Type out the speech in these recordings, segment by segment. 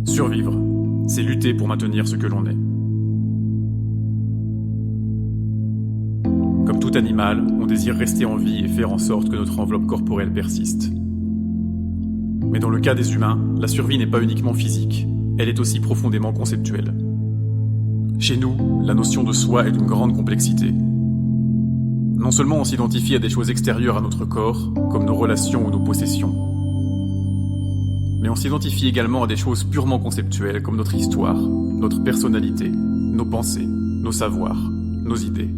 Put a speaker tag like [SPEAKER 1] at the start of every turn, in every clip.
[SPEAKER 1] Survivre, c'est lutter pour maintenir ce que l'on est. Comme tout animal, on désire rester en vie et faire en sorte que notre enveloppe corporelle persiste. Mais dans le cas des humains, la survie n'est pas uniquement physique, elle est aussi profondément conceptuelle. Chez nous, la notion de soi est d'une grande complexité. Non seulement on s'identifie à des choses extérieures à notre corps, comme nos relations ou nos possessions, mais on s'identifie également à des choses purement conceptuelles comme notre histoire, notre personnalité, nos pensées, nos savoirs, nos idées.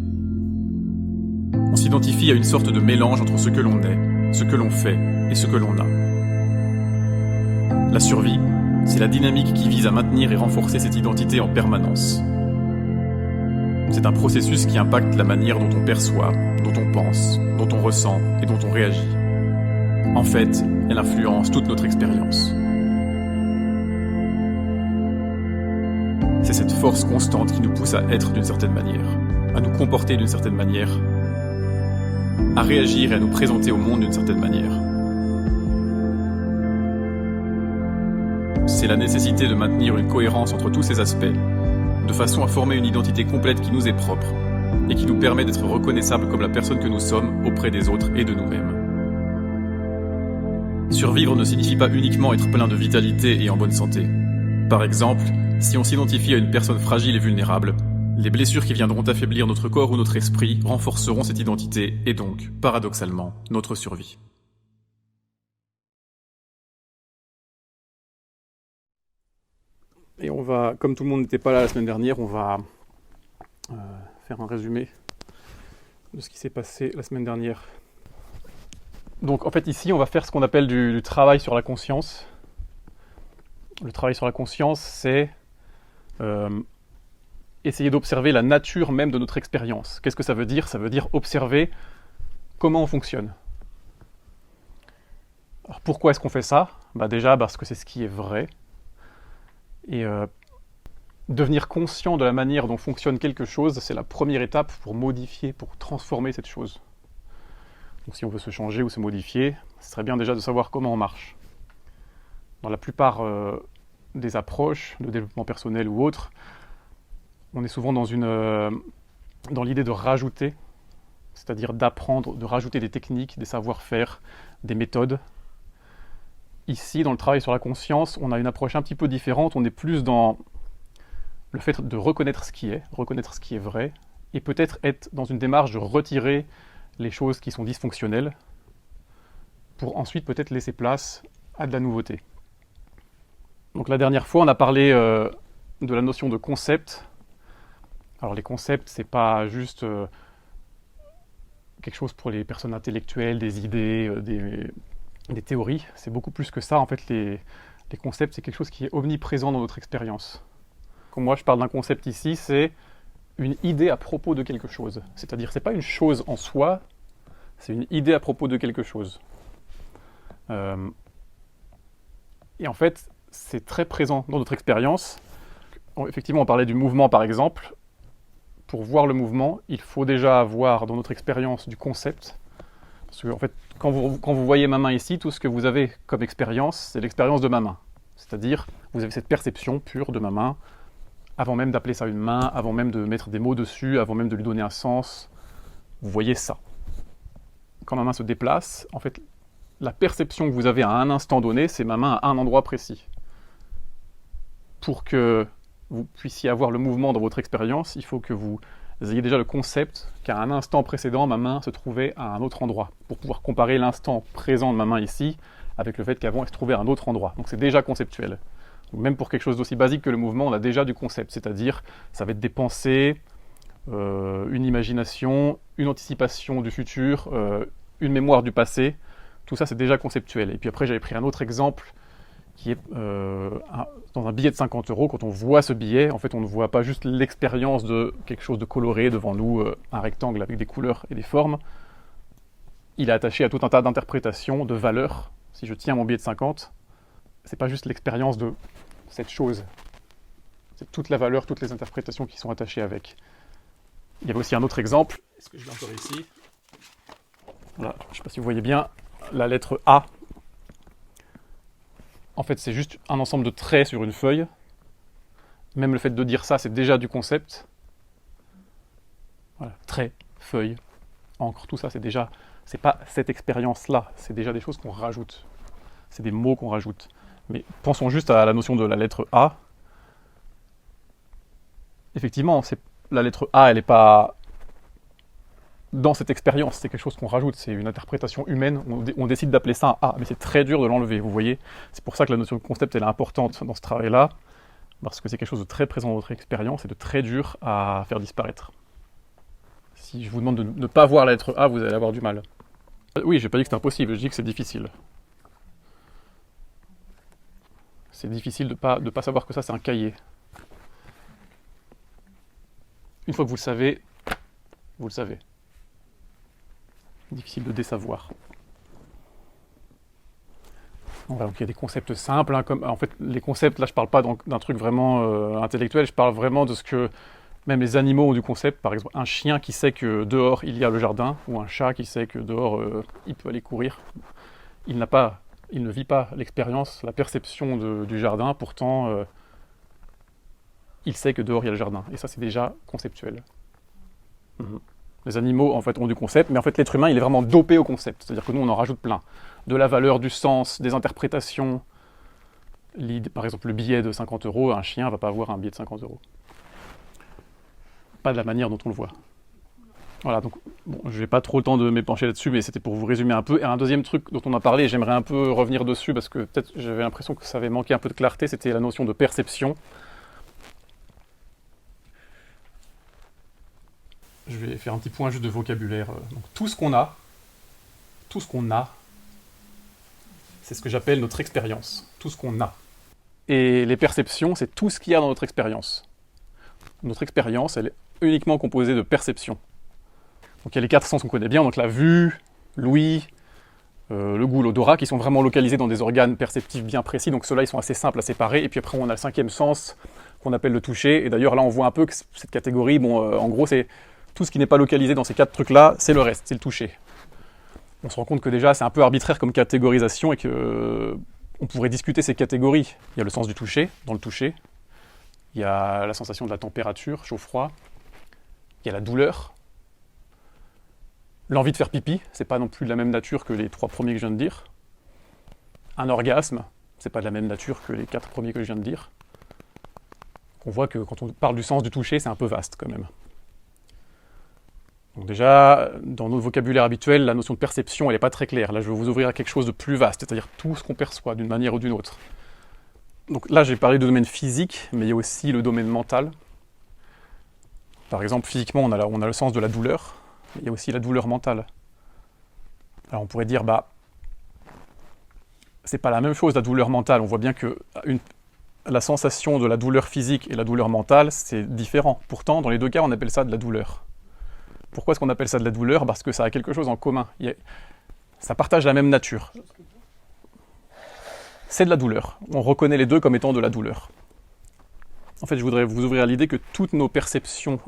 [SPEAKER 1] On s'identifie à une sorte de mélange entre ce que l'on est, ce que l'on fait et ce que l'on a. La survie, c'est la dynamique qui vise à maintenir et renforcer cette identité en permanence. C'est un processus qui impacte la manière dont on perçoit, dont on pense, dont on ressent et dont on réagit. En fait, elle influence toute notre expérience. C'est cette force constante qui nous pousse à être d'une certaine manière, à nous comporter d'une certaine manière, à réagir et à nous présenter au monde d'une certaine manière. C'est la nécessité de maintenir une cohérence entre tous ces aspects, de façon à former une identité complète qui nous est propre, et qui nous permet d'être reconnaissables comme la personne que nous sommes auprès des autres et de nous-mêmes. Survivre ne signifie pas uniquement être plein de vitalité et en bonne santé. Par exemple, si on s'identifie à une personne fragile et vulnérable, les blessures qui viendront affaiblir notre corps ou notre esprit renforceront cette identité et donc, paradoxalement, notre survie.
[SPEAKER 2] Et on va, comme tout le monde n'était pas là la semaine dernière, on va faire un résumé de ce qui s'est passé la semaine dernière. Donc en fait ici on va faire ce qu'on appelle du travail sur la conscience. Le travail sur la conscience, c'est essayer d'observer la nature même de notre expérience. Qu'est-ce que ça veut dire ? Ça veut dire observer comment on fonctionne. Alors pourquoi est-ce qu'on fait ça ? Déjà parce que c'est ce qui est vrai. Et devenir conscient de la manière dont fonctionne quelque chose, c'est la première étape pour modifier, pour transformer cette chose. Donc si on veut se changer ou se modifier, ce serait bien déjà de savoir comment on marche. Dans la plupart des approches de développement personnel ou autres, on est souvent dans l'idée de rajouter, c'est-à-dire d'apprendre, de rajouter des techniques, des savoir-faire, des méthodes. Ici, dans le travail sur la conscience, on a une approche un petit peu différente. On est plus dans le fait de reconnaître ce qui est vrai, et peut-être être dans une démarche de retirer les choses qui sont dysfonctionnelles, pour ensuite peut-être laisser place à de la nouveauté. Donc la dernière fois, on a parlé de la notion de concept. Alors les concepts, c'est pas juste quelque chose pour les personnes intellectuelles, des idées, des théories, c'est beaucoup plus que ça. En fait, les concepts, c'est quelque chose qui est omniprésent dans notre expérience. Quand moi je parle d'un concept ici, c'est une idée à propos de quelque chose. C'est-à-dire, c'est pas une chose en soi, c'est une idée à propos de quelque chose. Et en fait, c'est très présent dans notre expérience. Effectivement, on parlait du mouvement par exemple. Pour voir le mouvement, il faut déjà avoir dans notre expérience du concept. Parce que en fait, quand vous voyez ma main ici, tout ce que vous avez comme expérience, c'est l'expérience de ma main. C'est-à-dire, vous avez cette perception pure de ma main, avant même d'appeler ça une main, avant même de mettre des mots dessus, avant même de lui donner un sens. Vous voyez ça. Quand ma main se déplace, en fait, la perception que vous avez à un instant donné, c'est ma main à un endroit précis. Pour que vous puissiez avoir le mouvement dans votre expérience, il faut que vous ayez déjà le concept qu'à un instant précédent, ma main se trouvait à un autre endroit, pour pouvoir comparer l'instant présent de ma main ici avec le fait qu'avant elle se trouvait à un autre endroit. Donc c'est déjà conceptuel. Donc même pour quelque chose d'aussi basique que le mouvement, on a déjà du concept, c'est-à-dire ça va être des pensées, une imagination, une anticipation du futur, une mémoire du passé. Tout ça c'est déjà conceptuel. Et puis après j'avais pris un autre exemple qui est dans un billet de 50 €, quand on voit ce billet, en fait on ne voit pas juste l'expérience de quelque chose de coloré devant nous, un rectangle avec des couleurs et des formes. Il est attaché à tout un tas d'interprétations, de valeurs. Si je tiens mon billet de 50, c'est pas juste l'expérience de cette chose. C'est toute la valeur, toutes les interprétations qui sont attachées avec. Il y avait aussi un autre exemple. Est-ce que je l'ai encore ici ? Voilà, je ne sais pas si vous voyez bien, la lettre A. En fait, c'est juste un ensemble de traits sur une feuille. Même le fait de dire ça, c'est déjà du concept. Voilà, traits, feuilles, encre, tout ça, c'est pas cette expérience-là, c'est déjà des choses qu'on rajoute. C'est des mots qu'on rajoute. Mais pensons juste à la notion de la lettre A. Effectivement, la lettre A, elle n'est pas dans cette expérience, c'est quelque chose qu'on rajoute, c'est une interprétation humaine, on décide d'appeler ça un A, mais c'est très dur de l'enlever, vous voyez. C'est pour ça que la notion de concept, elle est importante dans ce travail-là, parce que c'est quelque chose de très présent dans votre expérience et de très dur à faire disparaître. Si je vous demande de ne pas voir la lettre A, vous allez avoir du mal. Oui, j'ai pas dit que c'est impossible, je dis que c'est difficile. C'est difficile de pas savoir que ça, c'est un cahier. Une fois que vous le savez, vous le savez. Difficile de désavoir. Voilà, donc il y a des concepts simples, hein, comme en fait les concepts, là je parle pas d'un truc vraiment intellectuel, je parle vraiment de ce que même les animaux ont du concept. Par exemple, un chien qui sait que dehors il y a le jardin, ou un chat qui sait que dehors il peut aller courir. Il ne vit pas l'expérience, la perception du jardin, pourtant il sait que dehors il y a le jardin. Et ça c'est déjà conceptuel. Les animaux en fait ont du concept, mais en fait l'être humain il est vraiment dopé au concept. C'est-à-dire que nous on en rajoute plein. De la valeur, du sens, des interprétations. Par exemple le billet de 50 €, un chien ne va pas avoir un billet de 50 €. Pas de la manière dont on le voit. Voilà, donc bon, je n'ai pas trop le temps de m'épancher là-dessus, mais c'était pour vous résumer un peu. Et un deuxième truc dont on a parlé, j'aimerais un peu revenir dessus, parce que peut-être j'avais l'impression que ça avait manqué un peu de clarté, c'était la notion de perception. Je vais faire un petit point juste de vocabulaire. Donc, tout ce qu'on a, c'est ce que j'appelle notre expérience. Tout ce qu'on a. Et les perceptions, c'est tout ce qu'il y a dans notre expérience. Notre expérience, elle est uniquement composée de perceptions. Donc il y a les 4 sens qu'on connaît bien, donc la vue, l'ouïe, le goût, l'odorat, qui sont vraiment localisés dans des organes perceptifs bien précis. Donc ceux-là, ils sont assez simples à séparer. Et puis après, on a le 5e sens, qu'on appelle le toucher. Et d'ailleurs, là, on voit un peu que cette catégorie, en gros, c'est tout ce qui n'est pas localisé dans ces 4 trucs-là, c'est le reste, c'est le toucher. On se rend compte que déjà, c'est un peu arbitraire comme catégorisation et que on pourrait discuter ces catégories. Il y a le sens du toucher, dans le toucher. Il y a la sensation de la température, chaud-froid. Il y a la douleur. L'envie de faire pipi, c'est pas non plus de la même nature que les 3 premiers que je viens de dire. Un orgasme, c'est pas de la même nature que les 4 premiers que je viens de dire. On voit que quand on parle du sens du toucher, c'est un peu vaste quand même. Donc déjà, dans notre vocabulaire habituel, la notion de perception, elle n'est pas très claire. Là, je vais vous ouvrir à quelque chose de plus vaste, c'est-à-dire tout ce qu'on perçoit d'une manière ou d'une autre. Donc là, j'ai parlé de domaine physique, mais il y a aussi le domaine mental. Par exemple, physiquement, on a le sens de la douleur, mais il y a aussi la douleur mentale. Alors on pourrait dire, c'est pas la même chose la douleur mentale. On voit bien que la sensation de la douleur physique et la douleur mentale, c'est différent. Pourtant, dans les 2 cas, on appelle ça de la douleur. Pourquoi est-ce qu'on appelle ça de la douleur ? Parce que ça a quelque chose en commun. Ça partage la même nature. C'est de la douleur. On reconnaît les deux comme étant de la douleur. En fait, je voudrais vous ouvrir à l'idée que toutes nos perceptions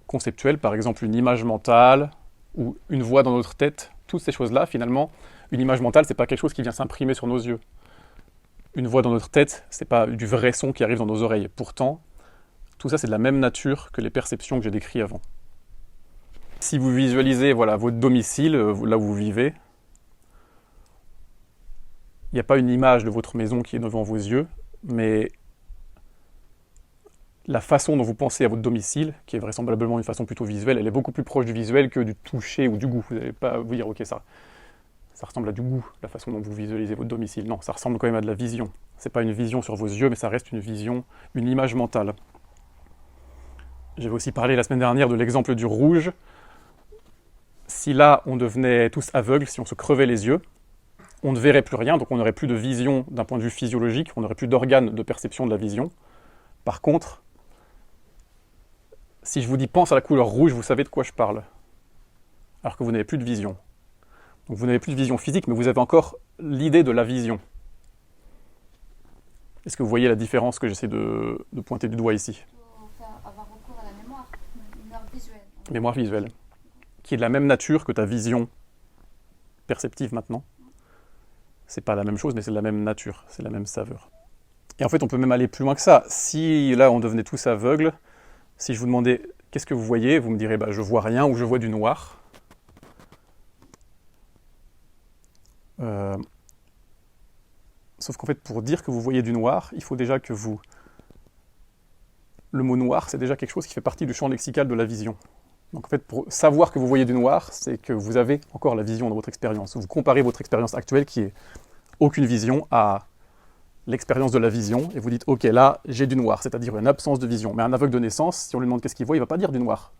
[SPEAKER 2] conceptuelles, par exemple une image mentale ou une voix dans notre tête, toutes ces choses-là, finalement, une image mentale, c'est pas quelque chose qui vient s'imprimer sur nos yeux. Une voix dans notre tête, c'est pas du vrai son qui arrive dans nos oreilles. Pourtant, tout ça, c'est de la même nature que les perceptions que j'ai décrites avant. Si vous visualisez votre domicile, là où vous vivez, il n'y a pas une image de votre maison qui est devant vos yeux, mais la façon dont vous pensez à votre domicile, qui est vraisemblablement une façon plutôt visuelle, elle est beaucoup plus proche du visuel que du toucher ou du goût. Vous n'allez pas vous dire, ok, ça ressemble à du goût, la façon dont vous visualisez votre domicile. Non, ça ressemble quand même à de la vision. C'est pas une vision sur vos yeux, mais ça reste une vision, une image mentale. J'avais aussi parlé la semaine dernière de l'exemple du rouge. Si là, on devenait tous aveugles, si on se crevait les yeux, on ne verrait plus rien, donc on n'aurait plus de vision d'un point de vue physiologique, on n'aurait plus d'organes de perception de la vision. Par contre, si je vous dis pense à la couleur rouge, vous savez de quoi je parle. Alors que vous n'avez plus de vision. Donc vous n'avez plus de vision physique, mais vous avez encore l'idée de la vision. Est-ce que vous voyez la différence que j'essaie de pointer du doigt ici ?
[SPEAKER 3] Il faut avoir recours à la mémoire visuelle.
[SPEAKER 2] Mémoire visuelle. Qui est de la même nature que ta vision perceptive maintenant. C'est pas la même chose, mais c'est de la même nature, c'est la même saveur. Et en fait, on peut même aller plus loin que ça. Si là, on devenait tous aveugles, si je vous demandais qu'est-ce que vous voyez, vous me direz je vois rien ou je vois du noir. Sauf qu'en fait, pour dire que vous voyez du noir, il faut déjà que vous... Le mot noir, c'est déjà quelque chose qui fait partie du champ lexical de la vision. Donc en fait, pour savoir que vous voyez du noir, c'est que vous avez encore la vision dans votre expérience. Vous comparez votre expérience actuelle, qui est aucune vision, à l'expérience de la vision, et vous dites, ok, là, j'ai du noir, c'est-à-dire une absence de vision. Mais un aveugle de naissance, si on lui demande qu'est-ce qu'il voit, il ne va pas dire du noir.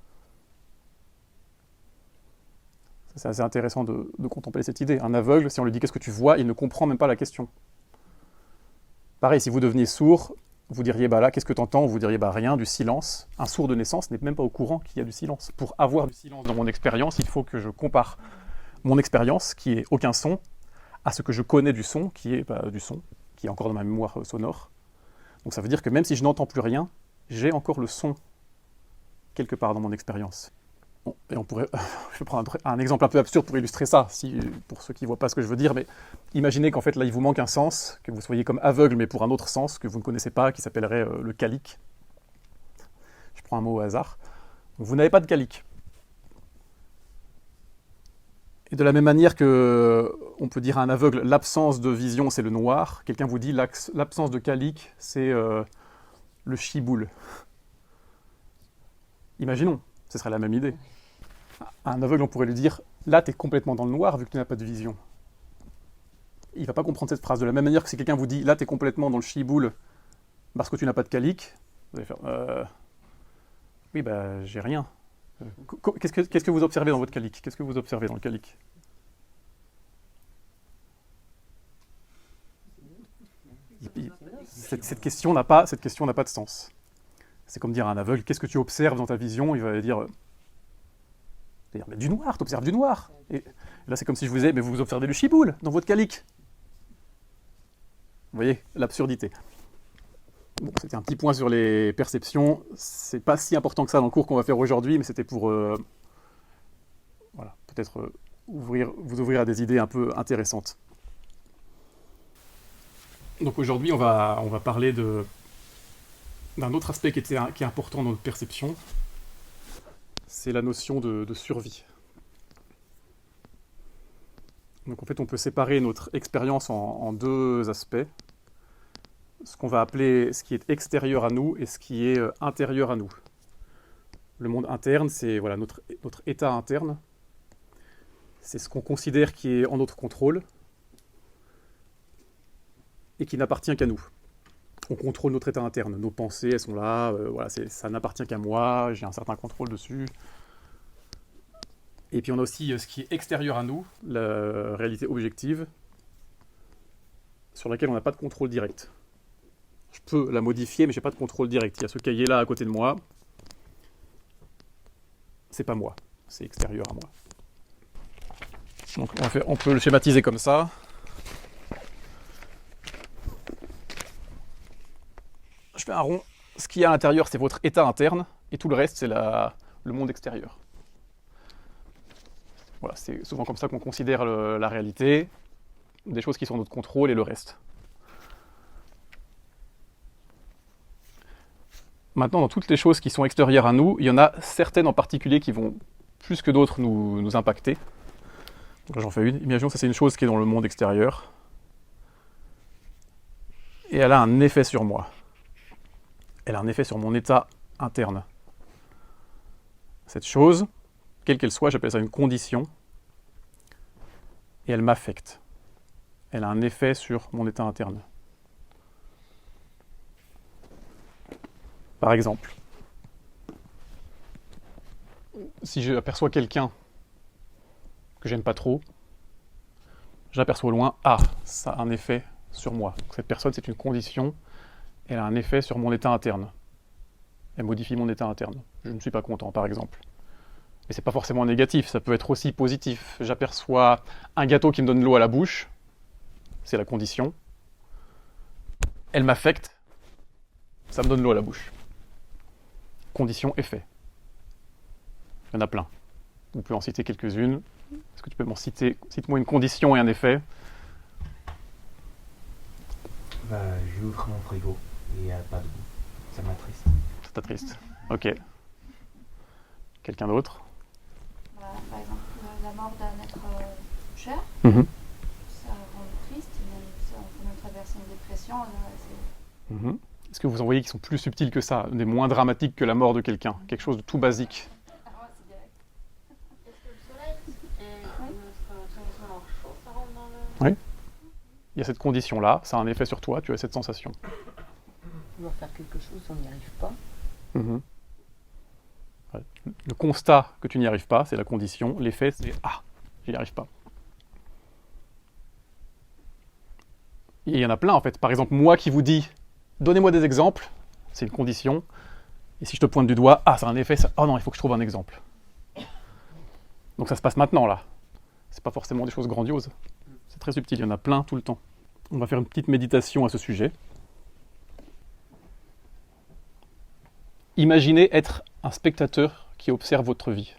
[SPEAKER 2] C'est assez intéressant de contempler cette idée. Un aveugle, si on lui dit qu'est-ce que tu vois, il ne comprend même pas la question. Pareil, si vous deveniez sourd, vous diriez, là, qu'est-ce que tu entends? Vous diriez, rien, du silence. Un sourd de naissance n'est même pas au courant qu'il y a du silence. Pour avoir du silence dans mon expérience, il faut que je compare mon expérience, qui est aucun son, à ce que je connais du son, qui est du son, qui est encore dans ma mémoire sonore. Donc ça veut dire que même si je n'entends plus rien, j'ai encore le son quelque part dans mon expérience. Bon, et on pourrait, je vais prendre un exemple un peu absurde pour illustrer ça, pour ceux qui ne voient pas ce que je veux dire, mais imaginez qu'en fait là il vous manque un sens, que vous soyez comme aveugle mais pour un autre sens que vous ne connaissez pas, qui s'appellerait le calique. Je prends un mot au hasard. Donc, vous n'avez pas de calique. Et de la même manière que on peut dire à un aveugle l'absence de vision c'est le noir, quelqu'un vous dit l'absence de calique c'est le chiboule. Imaginons, ce serait la même idée. À un aveugle, on pourrait lui dire « Là, tu es complètement dans le noir vu que tu n'as pas de vision. » Il ne va pas comprendre cette phrase. De la même manière que si quelqu'un vous dit « Là, tu es complètement dans le chiboule parce que tu n'as pas de calique », vous allez faire « Oui, j'ai rien. » Qu'est-ce que vous observez dans votre calique? Qu'est-ce que vous observez dans le calique? Cette question n'a pas de sens. C'est comme dire à un aveugle, qu'est-ce que tu observes dans ta vision? Il va dire, mais du noir, tu observes du noir. Et là, c'est comme si je vous disais, mais vous observez le chiboule dans votre calique. Vous voyez, l'absurdité. Bon, c'était un petit point sur les perceptions. C'est pas si important que ça dans le cours qu'on va faire aujourd'hui, mais c'était pour, peut-être vous ouvrir à des idées un peu intéressantes. Donc aujourd'hui, on va parler d'un autre aspect qui est important dans notre perception, c'est la notion de survie. Donc en fait, on peut séparer notre expérience en deux aspects. Ce qu'on va appeler ce qui est extérieur à nous et ce qui est intérieur à nous. Le monde interne, c'est notre état interne. C'est ce qu'on considère qui est en notre contrôle et qui n'appartient qu'à nous. On contrôle notre état interne, nos pensées, elles sont là, ça n'appartient qu'à moi, j'ai un certain contrôle dessus. Et puis on a aussi ce qui est extérieur à nous, la réalité objective, sur laquelle on n'a pas de contrôle direct. Je peux la modifier, mais je n'ai pas de contrôle direct. Il y a ce cahier-là à côté de moi, c'est pas moi, c'est extérieur à moi. Donc on peut le schématiser comme ça. Je fais un rond. Ce qu'il y a à l'intérieur, c'est votre état interne, et tout le reste, c'est le monde extérieur. Voilà, c'est souvent comme ça qu'on considère la réalité, des choses qui sont notre contrôle et le reste. Maintenant, dans toutes les choses qui sont extérieures à nous, il y en a certaines en particulier qui vont plus que d'autres nous impacter. Donc là, j'en fais une. Imaginons que ça, c'est une chose qui est dans le monde extérieur. Et elle a un effet sur moi. Elle a un effet sur mon état interne. Cette chose, quelle qu'elle soit, j'appelle ça une condition, et elle m'affecte. Elle a un effet sur mon état interne. Par exemple, si j'aperçois quelqu'un que j'aime pas trop, j'aperçois au loin, ça a un effet sur moi. Donc cette personne, c'est une condition, elle a un effet sur mon état interne. Elle modifie mon état interne. Je ne suis pas content, par exemple. Mais c'est pas forcément négatif, ça peut être aussi positif. J'aperçois un gâteau qui me donne l'eau à la bouche, c'est la condition. Elle m'affecte, ça me donne l'eau à la bouche. Condition, effet. Il y en a plein. Vous pouvez en citer quelques-unes. Est-ce que tu peux m'en citer? Cite-moi une condition et un effet.
[SPEAKER 4] Bah, j'ouvre mon frigo et il n'y a pas de goût. Ça m'attriste.
[SPEAKER 2] C'est triste. Ok. Quelqu'un d'autre?
[SPEAKER 3] Bah, par exemple, la mort d'un être cher,
[SPEAKER 2] Mhm.
[SPEAKER 3] ça rend triste, même ça, on peut même traverser une dépression.
[SPEAKER 2] Mhm. Est-ce que vous en voyez qui sont plus subtils que ça, des moins dramatiques que la mort de quelqu'un? Quelque chose de tout basique.
[SPEAKER 3] Ah ouais, c'est direct.
[SPEAKER 5] Est-ce que le soleil et notre tension chaud, ça rentre dans le...
[SPEAKER 2] Oui. Il y a cette condition-là, ça a un effet sur toi, tu as cette sensation.
[SPEAKER 6] On va faire quelque chose, on n'y arrive pas.
[SPEAKER 2] Mhm. Ouais. Le constat que tu n'y arrives pas, c'est la condition. L'effet, c'est « Ah, j'y arrive pas ». Et il y en a plein en fait. Par exemple, moi qui vous dis « Donnez-moi des exemples », c'est une condition. Et si je te pointe du doigt « Ah, ça a un effet, ça... oh non, il faut que je trouve un exemple ». Donc ça se passe maintenant là. C'est pas forcément des choses grandioses. C'est très subtil, il y en a plein tout le temps. On va faire une petite méditation à ce sujet. Imaginez être un spectateur qui observe votre vie.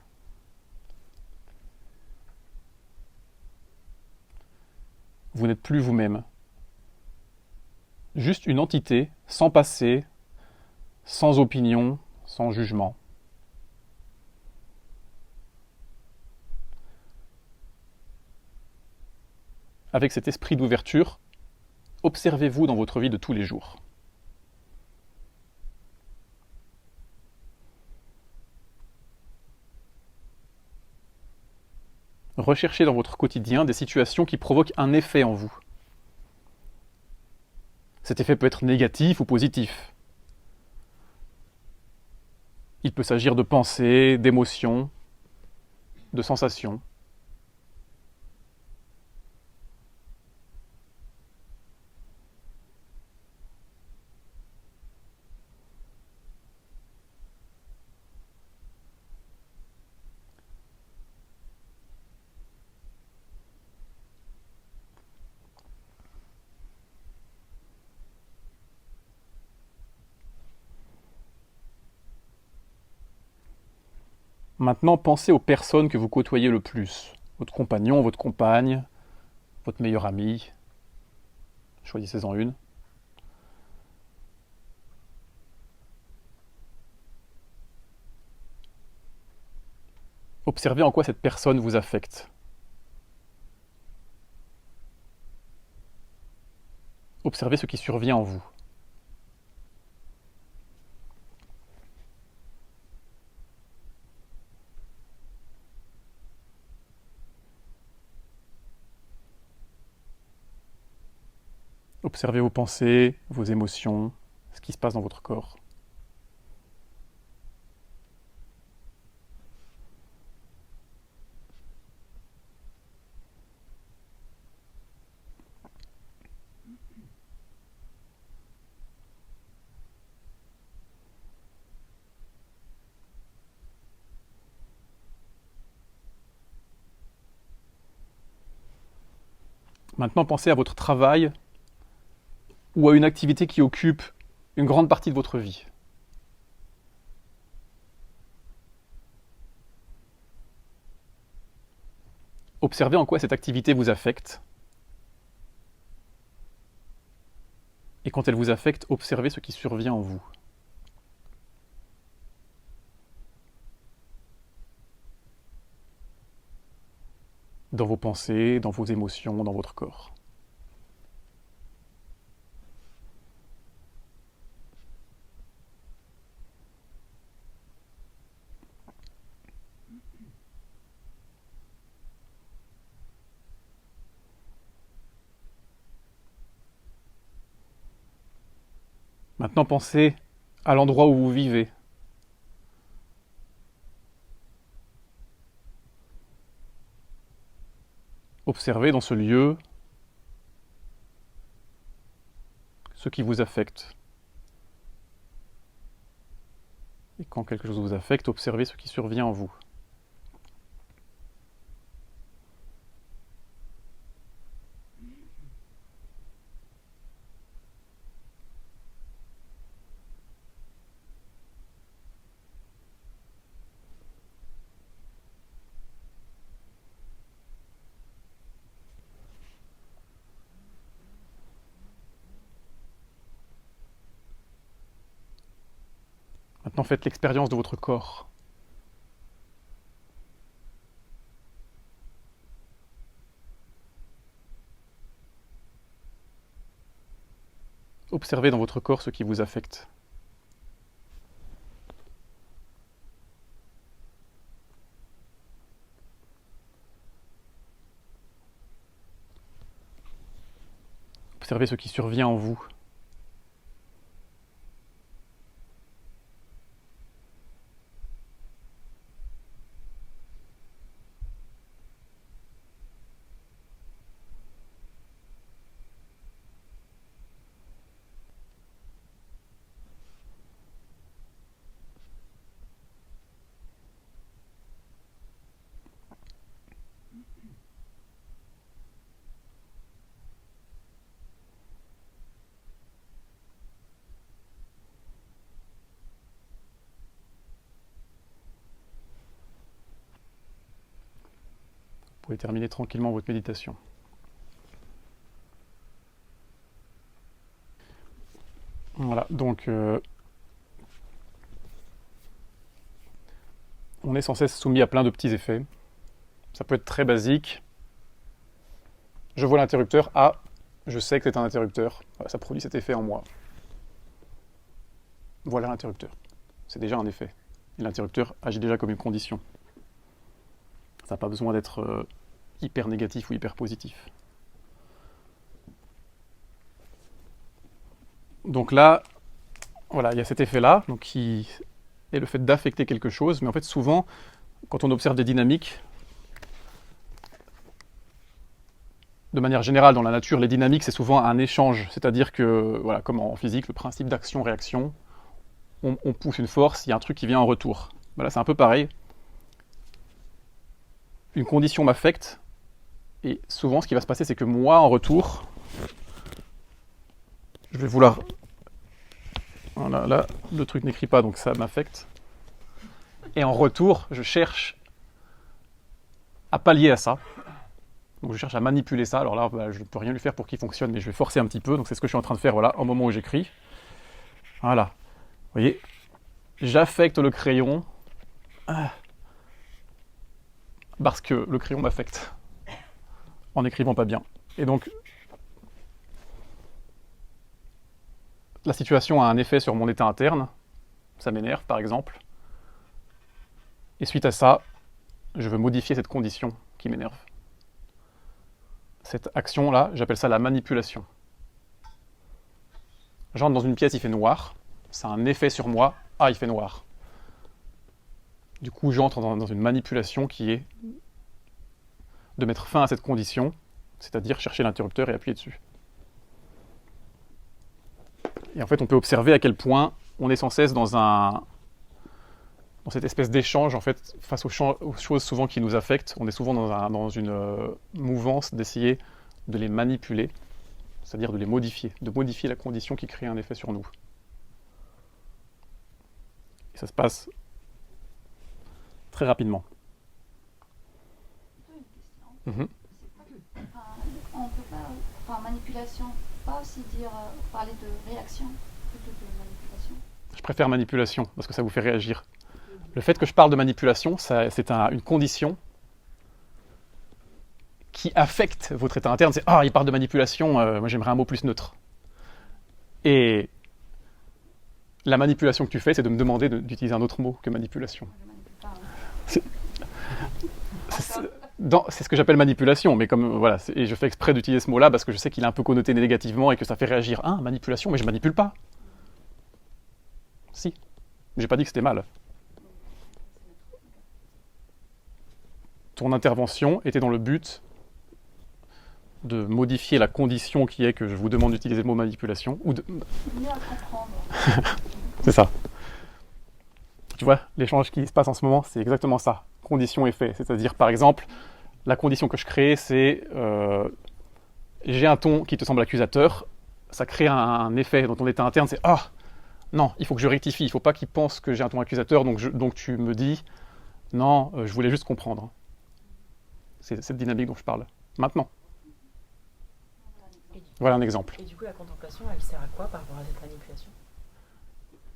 [SPEAKER 2] Vous n'êtes plus vous-même. Juste une entité, sans passé, sans opinion, sans jugement. Avec cet esprit d'ouverture, observez-vous dans votre vie de tous les jours. Recherchez dans votre quotidien des situations qui provoquent un effet en vous. Cet effet peut être négatif ou positif. Il peut s'agir de pensées, d'émotions, de sensations. Maintenant, pensez aux personnes que vous côtoyez le plus. Votre compagnon, votre compagne, votre meilleur ami. Choisissez-en une. Observez en quoi cette personne vous affecte. Observez ce qui survient en vous. Observez vos pensées, vos émotions, ce qui se passe dans votre corps. Maintenant, pensez à votre travail ou à une activité qui occupe une grande partie de votre vie. Observez en quoi cette activité vous affecte. Et quand elle vous affecte, observez ce qui survient en vous. Dans vos pensées, dans vos émotions, dans votre corps. Maintenant, pensez à l'endroit où vous vivez. Observez dans ce lieu ce qui vous affecte. Et quand quelque chose vous affecte, observez ce qui survient en vous. Maintenant, faites l'expérience de votre corps. Observez dans votre corps ce qui vous affecte. Observez ce qui survient en vous. Vous pouvez terminer tranquillement votre méditation. Voilà, donc on est sans cesse soumis à plein de petits effets. Ça peut être très basique. Je vois l'interrupteur, ah, je sais que c'est un interrupteur. Voilà, ça produit cet effet en moi. Voilà l'interrupteur. C'est déjà un effet. Et l'interrupteur agit déjà comme une condition. Ça n'a pas besoin d'être hyper négatif ou hyper positif. Donc là, voilà, il y a cet effet-là, donc qui est le fait d'affecter quelque chose. Mais en fait, souvent, quand on observe des dynamiques, de manière générale dans la nature, les dynamiques, c'est souvent un échange. C'est-à-dire que, voilà, comme en physique, le principe d'action-réaction, on pousse une force, il y a un truc qui vient en retour. Voilà, c'est un peu pareil. Une condition m'affecte, et souvent ce qui va se passer, c'est que moi, en retour, je vais vouloir... Voilà, là, le truc n'écrit pas, donc ça m'affecte. Et en retour, je cherche à pallier à ça. Donc je cherche à manipuler ça. Alors là, bah, je ne peux rien lui faire pour qu'il fonctionne, mais je vais forcer un petit peu. Donc c'est ce que je suis en train de faire, voilà, au moment où j'écris. Voilà. Vous voyez, j'affecte le crayon. Parce que le crayon m'affecte en n'écrivant pas bien. Et donc, la situation a un effet sur mon état interne, ça m'énerve par exemple, et suite à ça, je veux modifier cette condition qui m'énerve. Cette action-là, j'appelle ça la manipulation. J'entre dans une pièce, il fait noir, ça a un effet sur moi, ah il fait noir. Du coup, j'entre dans une manipulation qui est de mettre fin à cette condition, c'est-à-dire chercher l'interrupteur et appuyer dessus. Et en fait, on peut observer à quel point on est sans cesse dans cette espèce d'échange en fait, face aux choses souvent qui nous affectent. On est souvent dans une mouvance d'essayer de les manipuler, c'est-à-dire de les modifier, de modifier la condition qui crée un effet sur nous. Et ça se passe très rapidement.
[SPEAKER 3] Une question. On peut pas, enfin, manipulation, pas aussi dire, parler de réaction plutôt que de manipulation.
[SPEAKER 2] Je préfère manipulation parce que ça vous fait réagir. Le fait que je parle de manipulation, c'est une condition qui affecte votre état interne. C'est il parle de manipulation, moi j'aimerais un mot plus neutre. Et la manipulation que tu fais, c'est de me demander d'utiliser un autre mot que manipulation.
[SPEAKER 3] Je manipule pas.
[SPEAKER 2] C'est ce que j'appelle manipulation, mais comme voilà, et je fais exprès d'utiliser ce mot-là parce que je sais qu'il est un peu connoté négativement et que ça fait réagir. Manipulation, mais je manipule pas. Si, j'ai pas dit que c'était mal. Ton intervention était dans le but de modifier la condition qui est que je vous demande d'utiliser le mot manipulation ou de...
[SPEAKER 3] Mieux à comprendre.
[SPEAKER 2] C'est ça. Tu vois, l'échange qui se passe en ce moment, c'est exactement ça. Condition-effet. C'est-à-dire, par exemple, la condition que je crée, c'est j'ai un ton qui te semble accusateur, ça crée un effet dans ton état interne, c'est non, il faut que je rectifie, il ne faut pas qu'il pense que j'ai un ton accusateur, donc tu me dis non, je voulais juste comprendre. C'est cette dynamique dont je parle. Maintenant. Voilà un exemple.
[SPEAKER 6] Et du coup, la contemplation, elle sert à quoi par rapport à cette manipulation ?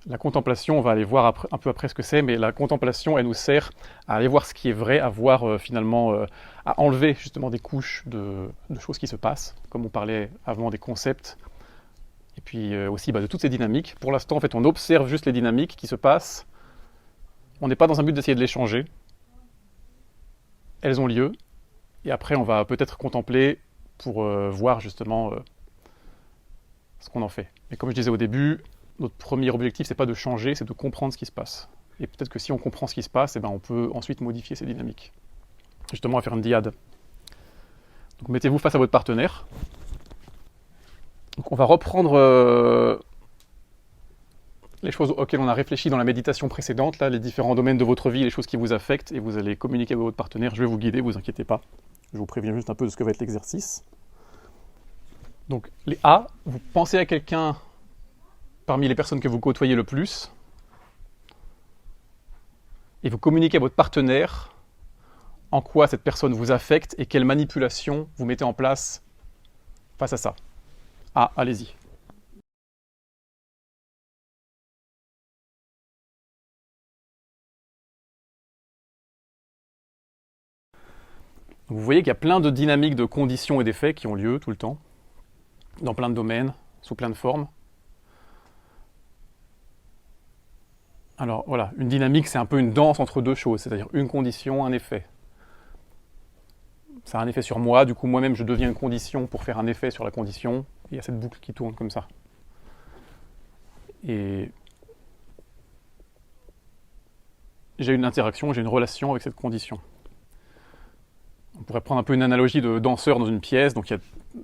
[SPEAKER 2] La contemplation, on va aller voir un peu après ce que c'est, mais la contemplation, elle nous sert à aller voir ce qui est vrai, à voir finalement, à enlever justement des couches de choses qui se passent, comme on parlait avant des concepts, et puis aussi de toutes ces dynamiques. Pour l'instant, en fait, on observe juste les dynamiques qui se passent. On n'est pas dans un but d'essayer de les changer. Elles ont lieu, et après, on va peut-être contempler pour voir justement ce qu'on en fait. Mais comme je disais au début, notre premier objectif, c'est pas de changer, c'est de comprendre ce qui se passe. Et peut-être que si on comprend ce qui se passe, on peut ensuite modifier ces dynamiques. Justement, on va faire une dyade. Donc mettez-vous face à votre partenaire. Donc on va reprendre les choses auxquelles on a réfléchi dans la méditation précédente, là, les différents domaines de votre vie, les choses qui vous affectent, et vous allez communiquer avec votre partenaire. Je vais vous guider, vous inquiétez pas. Je vous préviens juste un peu de ce que va être l'exercice. Donc les A, vous pensez à quelqu'un parmi les personnes que vous côtoyez le plus, et vous communiquez à votre partenaire en quoi cette personne vous affecte et quelle manipulation vous mettez en place face à ça. Ah, allez-y. Vous voyez qu'il y a plein de dynamiques de conditions et d'effets qui ont lieu tout le temps, dans plein de domaines, sous plein de formes. Alors voilà, une dynamique, c'est un peu une danse entre deux choses, c'est-à-dire une condition, un effet. Ça a un effet sur moi, du coup moi-même je deviens une condition pour faire un effet sur la condition, et il y a cette boucle qui tourne comme ça. Et j'ai une interaction, j'ai une relation avec cette condition. On pourrait prendre un peu une analogie de danseurs dans une pièce, donc il y a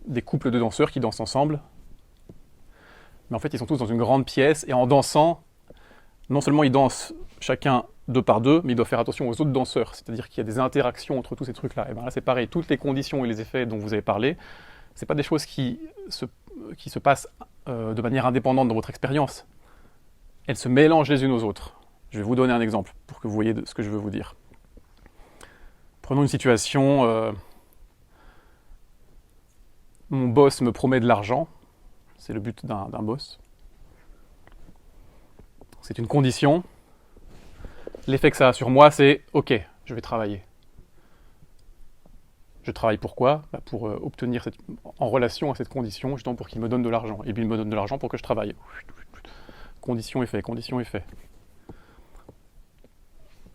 [SPEAKER 2] des couples de danseurs qui dansent ensemble, mais en fait ils sont tous dans une grande pièce, et en dansant, non seulement ils dansent chacun deux par deux, mais ils doivent faire attention aux autres danseurs, c'est-à-dire qu'il y a des interactions entre tous ces trucs-là. Et bien là c'est pareil, toutes les conditions et les effets dont vous avez parlé, c'est pas des choses qui se passent de manière indépendante dans votre expérience. Elles se mélangent les unes aux autres. Je vais vous donner un exemple pour que vous voyez ce que je veux vous dire. Prenons une situation, mon boss me promet de l'argent, c'est le but d'un boss. C'est une condition. L'effet que ça a sur moi, c'est « Ok, je vais travailler ». Je travaille pourquoi ? Pour obtenir en relation à cette condition, justement pour qu'il me donne de l'argent. Et puis il me donne de l'argent pour que je travaille. Condition, effet, condition, effet.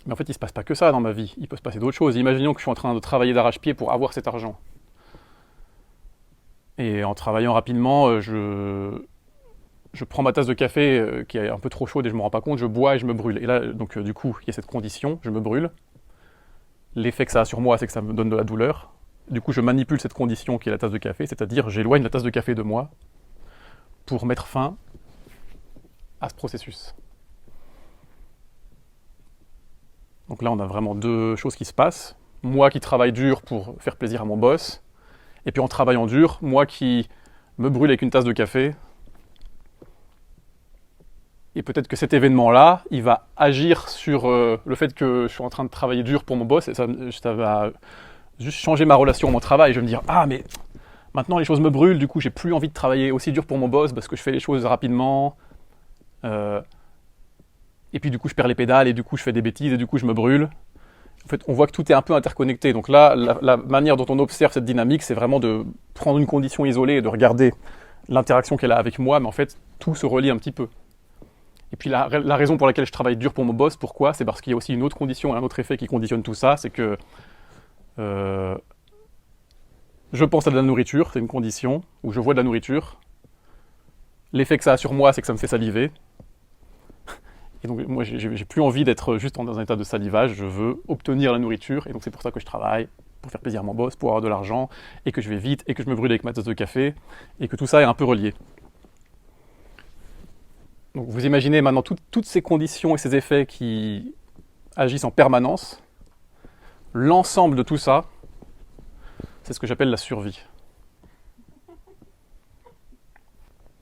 [SPEAKER 2] Mais en fait, il ne se passe pas que ça dans ma vie. Il peut se passer d'autres choses. Imaginons que je suis en train de travailler d'arrache-pied pour avoir cet argent. Et en travaillant rapidement, je prends ma tasse de café qui est un peu trop chaude et je ne me rends pas compte, je bois et je me brûle. Et là, donc, du coup, il y a cette condition, je me brûle. L'effet que ça a sur moi, c'est que ça me donne de la douleur. Du coup, je manipule cette condition qui est la tasse de café, c'est-à-dire j'éloigne la tasse de café de moi pour mettre fin à ce processus. Donc là, on a vraiment deux choses qui se passent. Moi qui travaille dur pour faire plaisir à mon boss, et puis en travaillant dur, moi qui me brûle avec une tasse de café. Et peut-être que cet événement-là, il va agir sur le fait que je suis en train de travailler dur pour mon boss, et ça va juste changer ma relation à mon travail. Je vais me dire, ah mais maintenant les choses me brûlent, du coup j'ai plus envie de travailler aussi dur pour mon boss parce que je fais les choses rapidement. Et puis du coup je perds les pédales, et du coup je fais des bêtises, et du coup je me brûle. En fait, on voit que tout est un peu interconnecté. Donc là, la manière dont on observe cette dynamique, c'est vraiment de prendre une condition isolée et de regarder l'interaction qu'elle a avec moi, mais en fait, tout se relie un petit peu. Et puis la raison pour laquelle je travaille dur pour mon boss, pourquoi ? C'est parce qu'il y a aussi une autre condition, un autre effet qui conditionne tout ça, c'est que je pense à de la nourriture, c'est une condition, où je vois de la nourriture. L'effet que ça a sur moi, c'est que ça me fait saliver. Et donc moi, j'ai plus envie d'être juste dans un état de salivage, je veux obtenir la nourriture, et donc c'est pour ça que je travaille, pour faire plaisir à mon boss, pour avoir de l'argent, et que je vais vite, et que je me brûle avec ma tasse de café, et que tout ça est un peu relié. Donc vous imaginez maintenant toutes ces conditions et ces effets qui agissent en permanence. L'ensemble de tout ça, c'est ce que j'appelle la survie.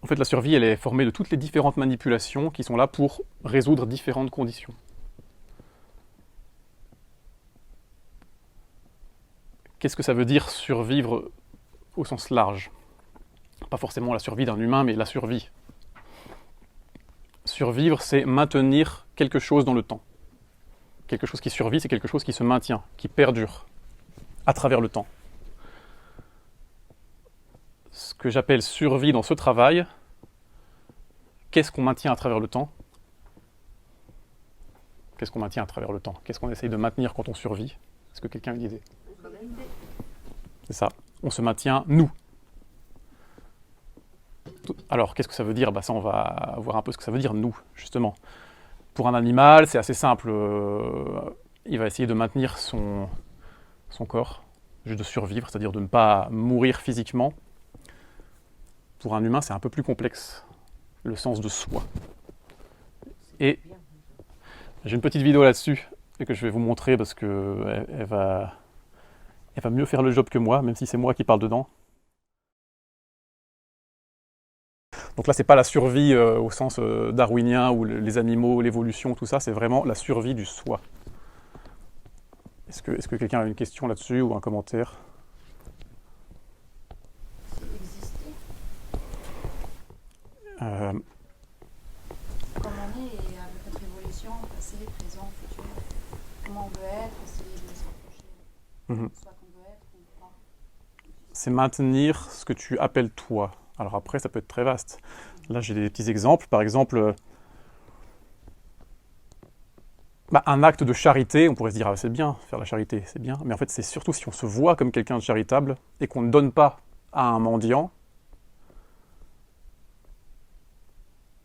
[SPEAKER 2] En fait, la survie, elle est formée de toutes les différentes manipulations qui sont là pour résoudre différentes conditions. Qu'est-ce que ça veut dire survivre au sens large ? Pas forcément la survie d'un humain, mais la survie. Survivre, c'est maintenir quelque chose dans le temps. Quelque chose qui survit, c'est quelque chose qui se maintient, qui perdure à travers le temps. Ce que j'appelle survie dans ce travail, qu'est-ce qu'on maintient à travers le temps? Qu'est-ce qu'on maintient à travers le temps? Qu'est-ce qu'on essaye de maintenir quand on survit? Est-ce que quelqu'un a une idée? C'est ça. On se maintient, nous. Alors, qu'est-ce que ça veut dire? Ça, on va voir un peu ce que ça veut dire, nous, justement. Pour un animal, c'est assez simple. Il va essayer de maintenir son corps, juste de survivre, c'est-à-dire de ne pas mourir physiquement. Pour un humain, c'est un peu plus complexe, le sens de soi. Et j'ai une petite vidéo là-dessus que je vais vous montrer parce qu'elle va mieux faire le job que moi, même si c'est moi qui parle dedans. Donc là, c'est pas la survie au sens darwinien où les animaux, l'évolution, tout ça, c'est vraiment la survie du soi. Est-ce que quelqu'un a une question là-dessus ou un commentaire?
[SPEAKER 3] Exister.
[SPEAKER 2] Euh,
[SPEAKER 3] Comme on est et avec notre évolution, passé, présent, futur. Comment on veut être, essayer de se rapprocher. Soit qu'on veut être ou pas.
[SPEAKER 2] c'est maintenir ce que tu appelles toi. Alors après, ça peut être très vaste. Là, j'ai des petits exemples. Par exemple, un acte de charité, on pourrait se dire, c'est bien, faire la charité, c'est bien. Mais en fait, c'est surtout si on se voit comme quelqu'un de charitable et qu'on ne donne pas à un mendiant,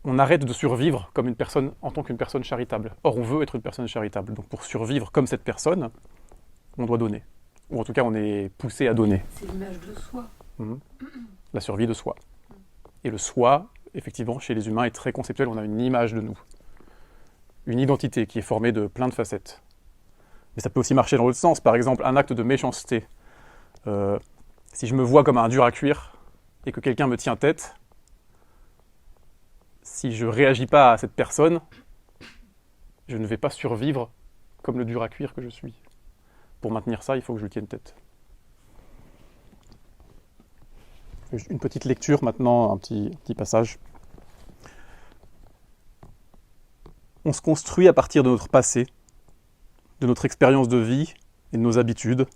[SPEAKER 2] on arrête de survivre comme une personne, en tant qu'une personne charitable. Or, on veut être une personne charitable. Donc pour survivre comme cette personne, on doit donner. Ou en tout cas, on est poussé à donner.
[SPEAKER 6] C'est l'image de soi.
[SPEAKER 2] La survie de soi. Et le soi, effectivement, chez les humains, est très conceptuel. On a une image de nous. Une identité qui est formée de plein de facettes. Mais ça peut aussi marcher dans l'autre sens. Par exemple, un acte de méchanceté. Si je me vois comme un dur à cuire et que quelqu'un me tient tête, si je ne réagis pas à cette personne, je ne vais pas survivre comme le dur à cuire que je suis. Pour maintenir ça, il faut que je lui tienne tête. Une petite lecture maintenant, un petit passage. On se construit à partir de notre passé, de notre expérience de vie et de nos habitudes.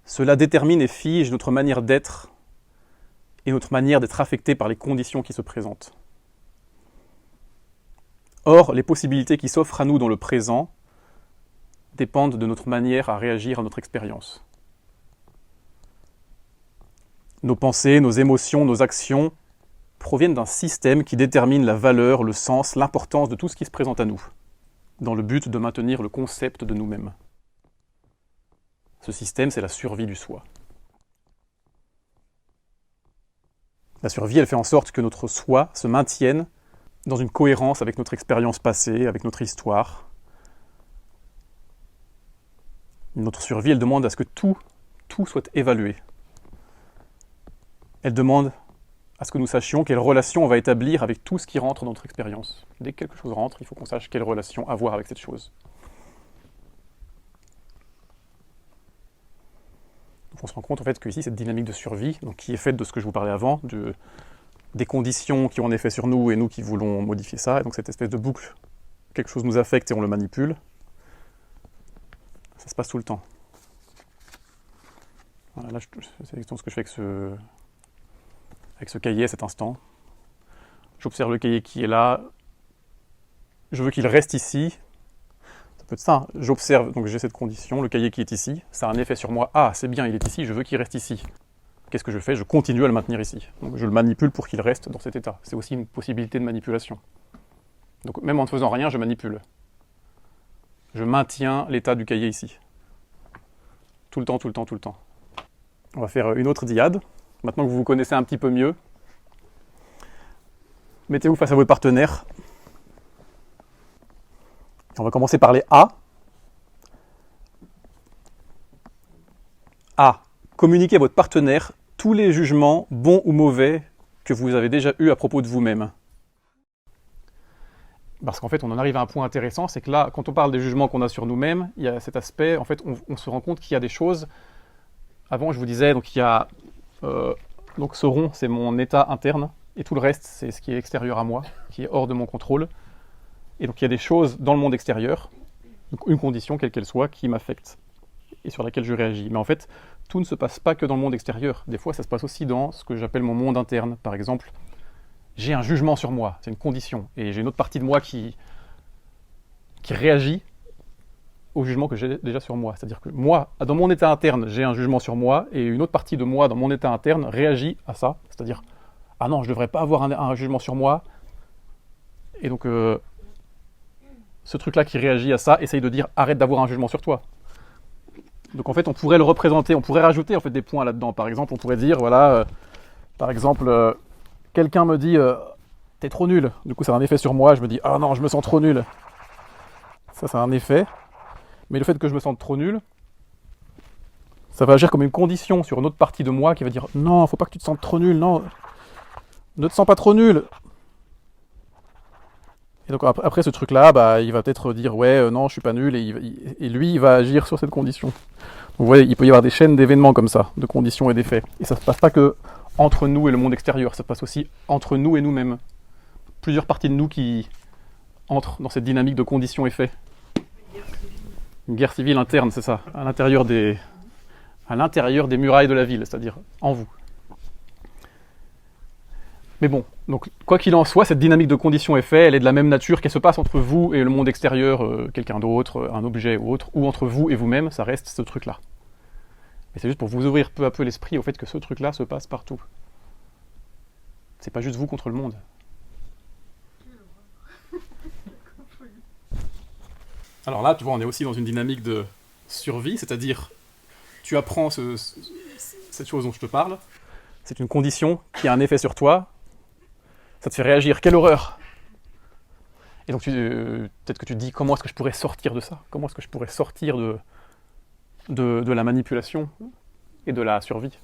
[SPEAKER 2] Cela détermine et fige notre manière d'être et notre manière d'être affecté par les conditions qui se présentent. Or, les possibilités qui s'offrent à nous dans le présent dépendent de notre manière à réagir à notre expérience. Nos pensées, nos émotions, nos actions proviennent d'un système qui détermine la valeur, le sens, l'importance de tout ce qui se présente à nous, dans le but de maintenir le concept de nous-mêmes. Ce système, c'est la survie du soi. La survie, elle fait en sorte que notre soi se maintienne dans une cohérence avec notre expérience passée, avec notre histoire. Notre survie, elle demande à ce que tout soit évalué. Elle demande à ce que nous sachions quelle relation on va établir avec tout ce qui rentre dans notre expérience. Dès que quelque chose rentre, il faut qu'on sache quelle relation avoir avec cette chose. Donc on se rend compte en fait que ici, cette dynamique de survie, donc, qui est faite de ce que je vous parlais avant, des conditions qui ont un effet sur nous et nous qui voulons modifier ça, et donc cette espèce de boucle, quelque chose nous affecte et on le manipule, ça se passe tout le temps. Voilà, là, c'est exactement ce que je fais avec ce cahier à cet instant. J'observe le cahier qui est là, je veux qu'il reste ici. Ça peut être ça, j'observe, donc j'ai cette condition, le cahier qui est ici, ça a un effet sur moi, ah c'est bien, il est ici, je veux qu'il reste ici. Qu'est-ce que je fais? Je continue à le maintenir ici. Donc je le manipule pour qu'il reste dans cet état. C'est aussi une possibilité de manipulation. Donc même en ne faisant rien, je manipule. Je maintiens l'état du cahier ici. Tout le temps, tout le temps, tout le temps. On va faire une autre dyade. Maintenant que vous vous connaissez un petit peu mieux, mettez-vous face à votre partenaire. On va commencer par les A. A. Communiquez à votre partenaire tous les jugements, bons ou mauvais, que vous avez déjà eus à propos de vous-même. Parce qu'en fait, on en arrive à un point intéressant, c'est que là, quand on parle des jugements qu'on a sur nous-mêmes, il y a cet aspect, en fait, on se rend compte qu'il y a des choses. Avant, je vous disais, donc il y a donc ce rond, c'est mon état interne, et tout le reste, c'est ce qui est extérieur à moi, qui est hors de mon contrôle. Et donc il y a des choses dans le monde extérieur, une condition, quelle qu'elle soit, qui m'affecte et sur laquelle je réagis. Mais en fait, tout ne se passe pas que dans le monde extérieur. Des fois, ça se passe aussi dans ce que j'appelle mon monde interne. Par exemple, j'ai un jugement sur moi, c'est une condition, et j'ai une autre partie de moi qui réagit au jugement que j'ai déjà sur moi. C'est-à-dire que moi, dans mon état interne, j'ai un jugement sur moi, et une autre partie de moi, dans mon état interne, réagit à ça. C'est-à-dire, ah non, je ne devrais pas avoir un jugement sur moi. Et donc, ce truc-là qui réagit à ça, essaye de dire, arrête d'avoir un jugement sur toi. Donc en fait, on pourrait le représenter, on pourrait rajouter en fait des points là-dedans. Par exemple, on pourrait dire, voilà, par exemple, quelqu'un me dit, t'es trop nul. Du coup, ça a un effet sur moi. Je me dis, ah non, je me sens trop nul. Ça a un effet. Mais le fait que je me sente trop nul, ça va agir comme une condition sur une autre partie de moi qui va dire, non, faut pas que tu te sentes trop nul, non, ne te sens pas trop nul. Et donc après ce truc-là, bah, il va peut-être dire, ouais, non, je suis pas nul, et lui, il va agir sur cette condition. Donc, vous voyez, il peut y avoir des chaînes d'événements comme ça, de conditions et d'effets. Et ça se passe pas que entre nous et le monde extérieur, ça se passe aussi entre nous et nous-mêmes. Plusieurs parties de nous qui entrent dans cette dynamique de conditions-effets. Une guerre civile interne, c'est ça, à l'intérieur des murailles de la ville, c'est-à-dire en vous. Mais bon, donc quoi qu'il en soit, cette dynamique de conditions-effets, elle est de la même nature qu'elle se passe entre vous et le monde extérieur, quelqu'un d'autre, un objet ou autre, ou entre vous et vous-même, ça reste ce truc-là. Mais c'est juste pour vous ouvrir peu à peu l'esprit au fait que ce truc-là se passe partout. C'est pas juste vous contre le monde. Alors là, tu vois, on est aussi dans une dynamique de survie, c'est-à-dire, tu apprends cette chose dont je te parle, c'est une condition qui a un effet sur toi, ça te fait réagir, quelle horreur! Et donc peut-être que tu te dis, comment est-ce que je pourrais sortir de ça? Comment est-ce que je pourrais sortir de la manipulation et de la survie?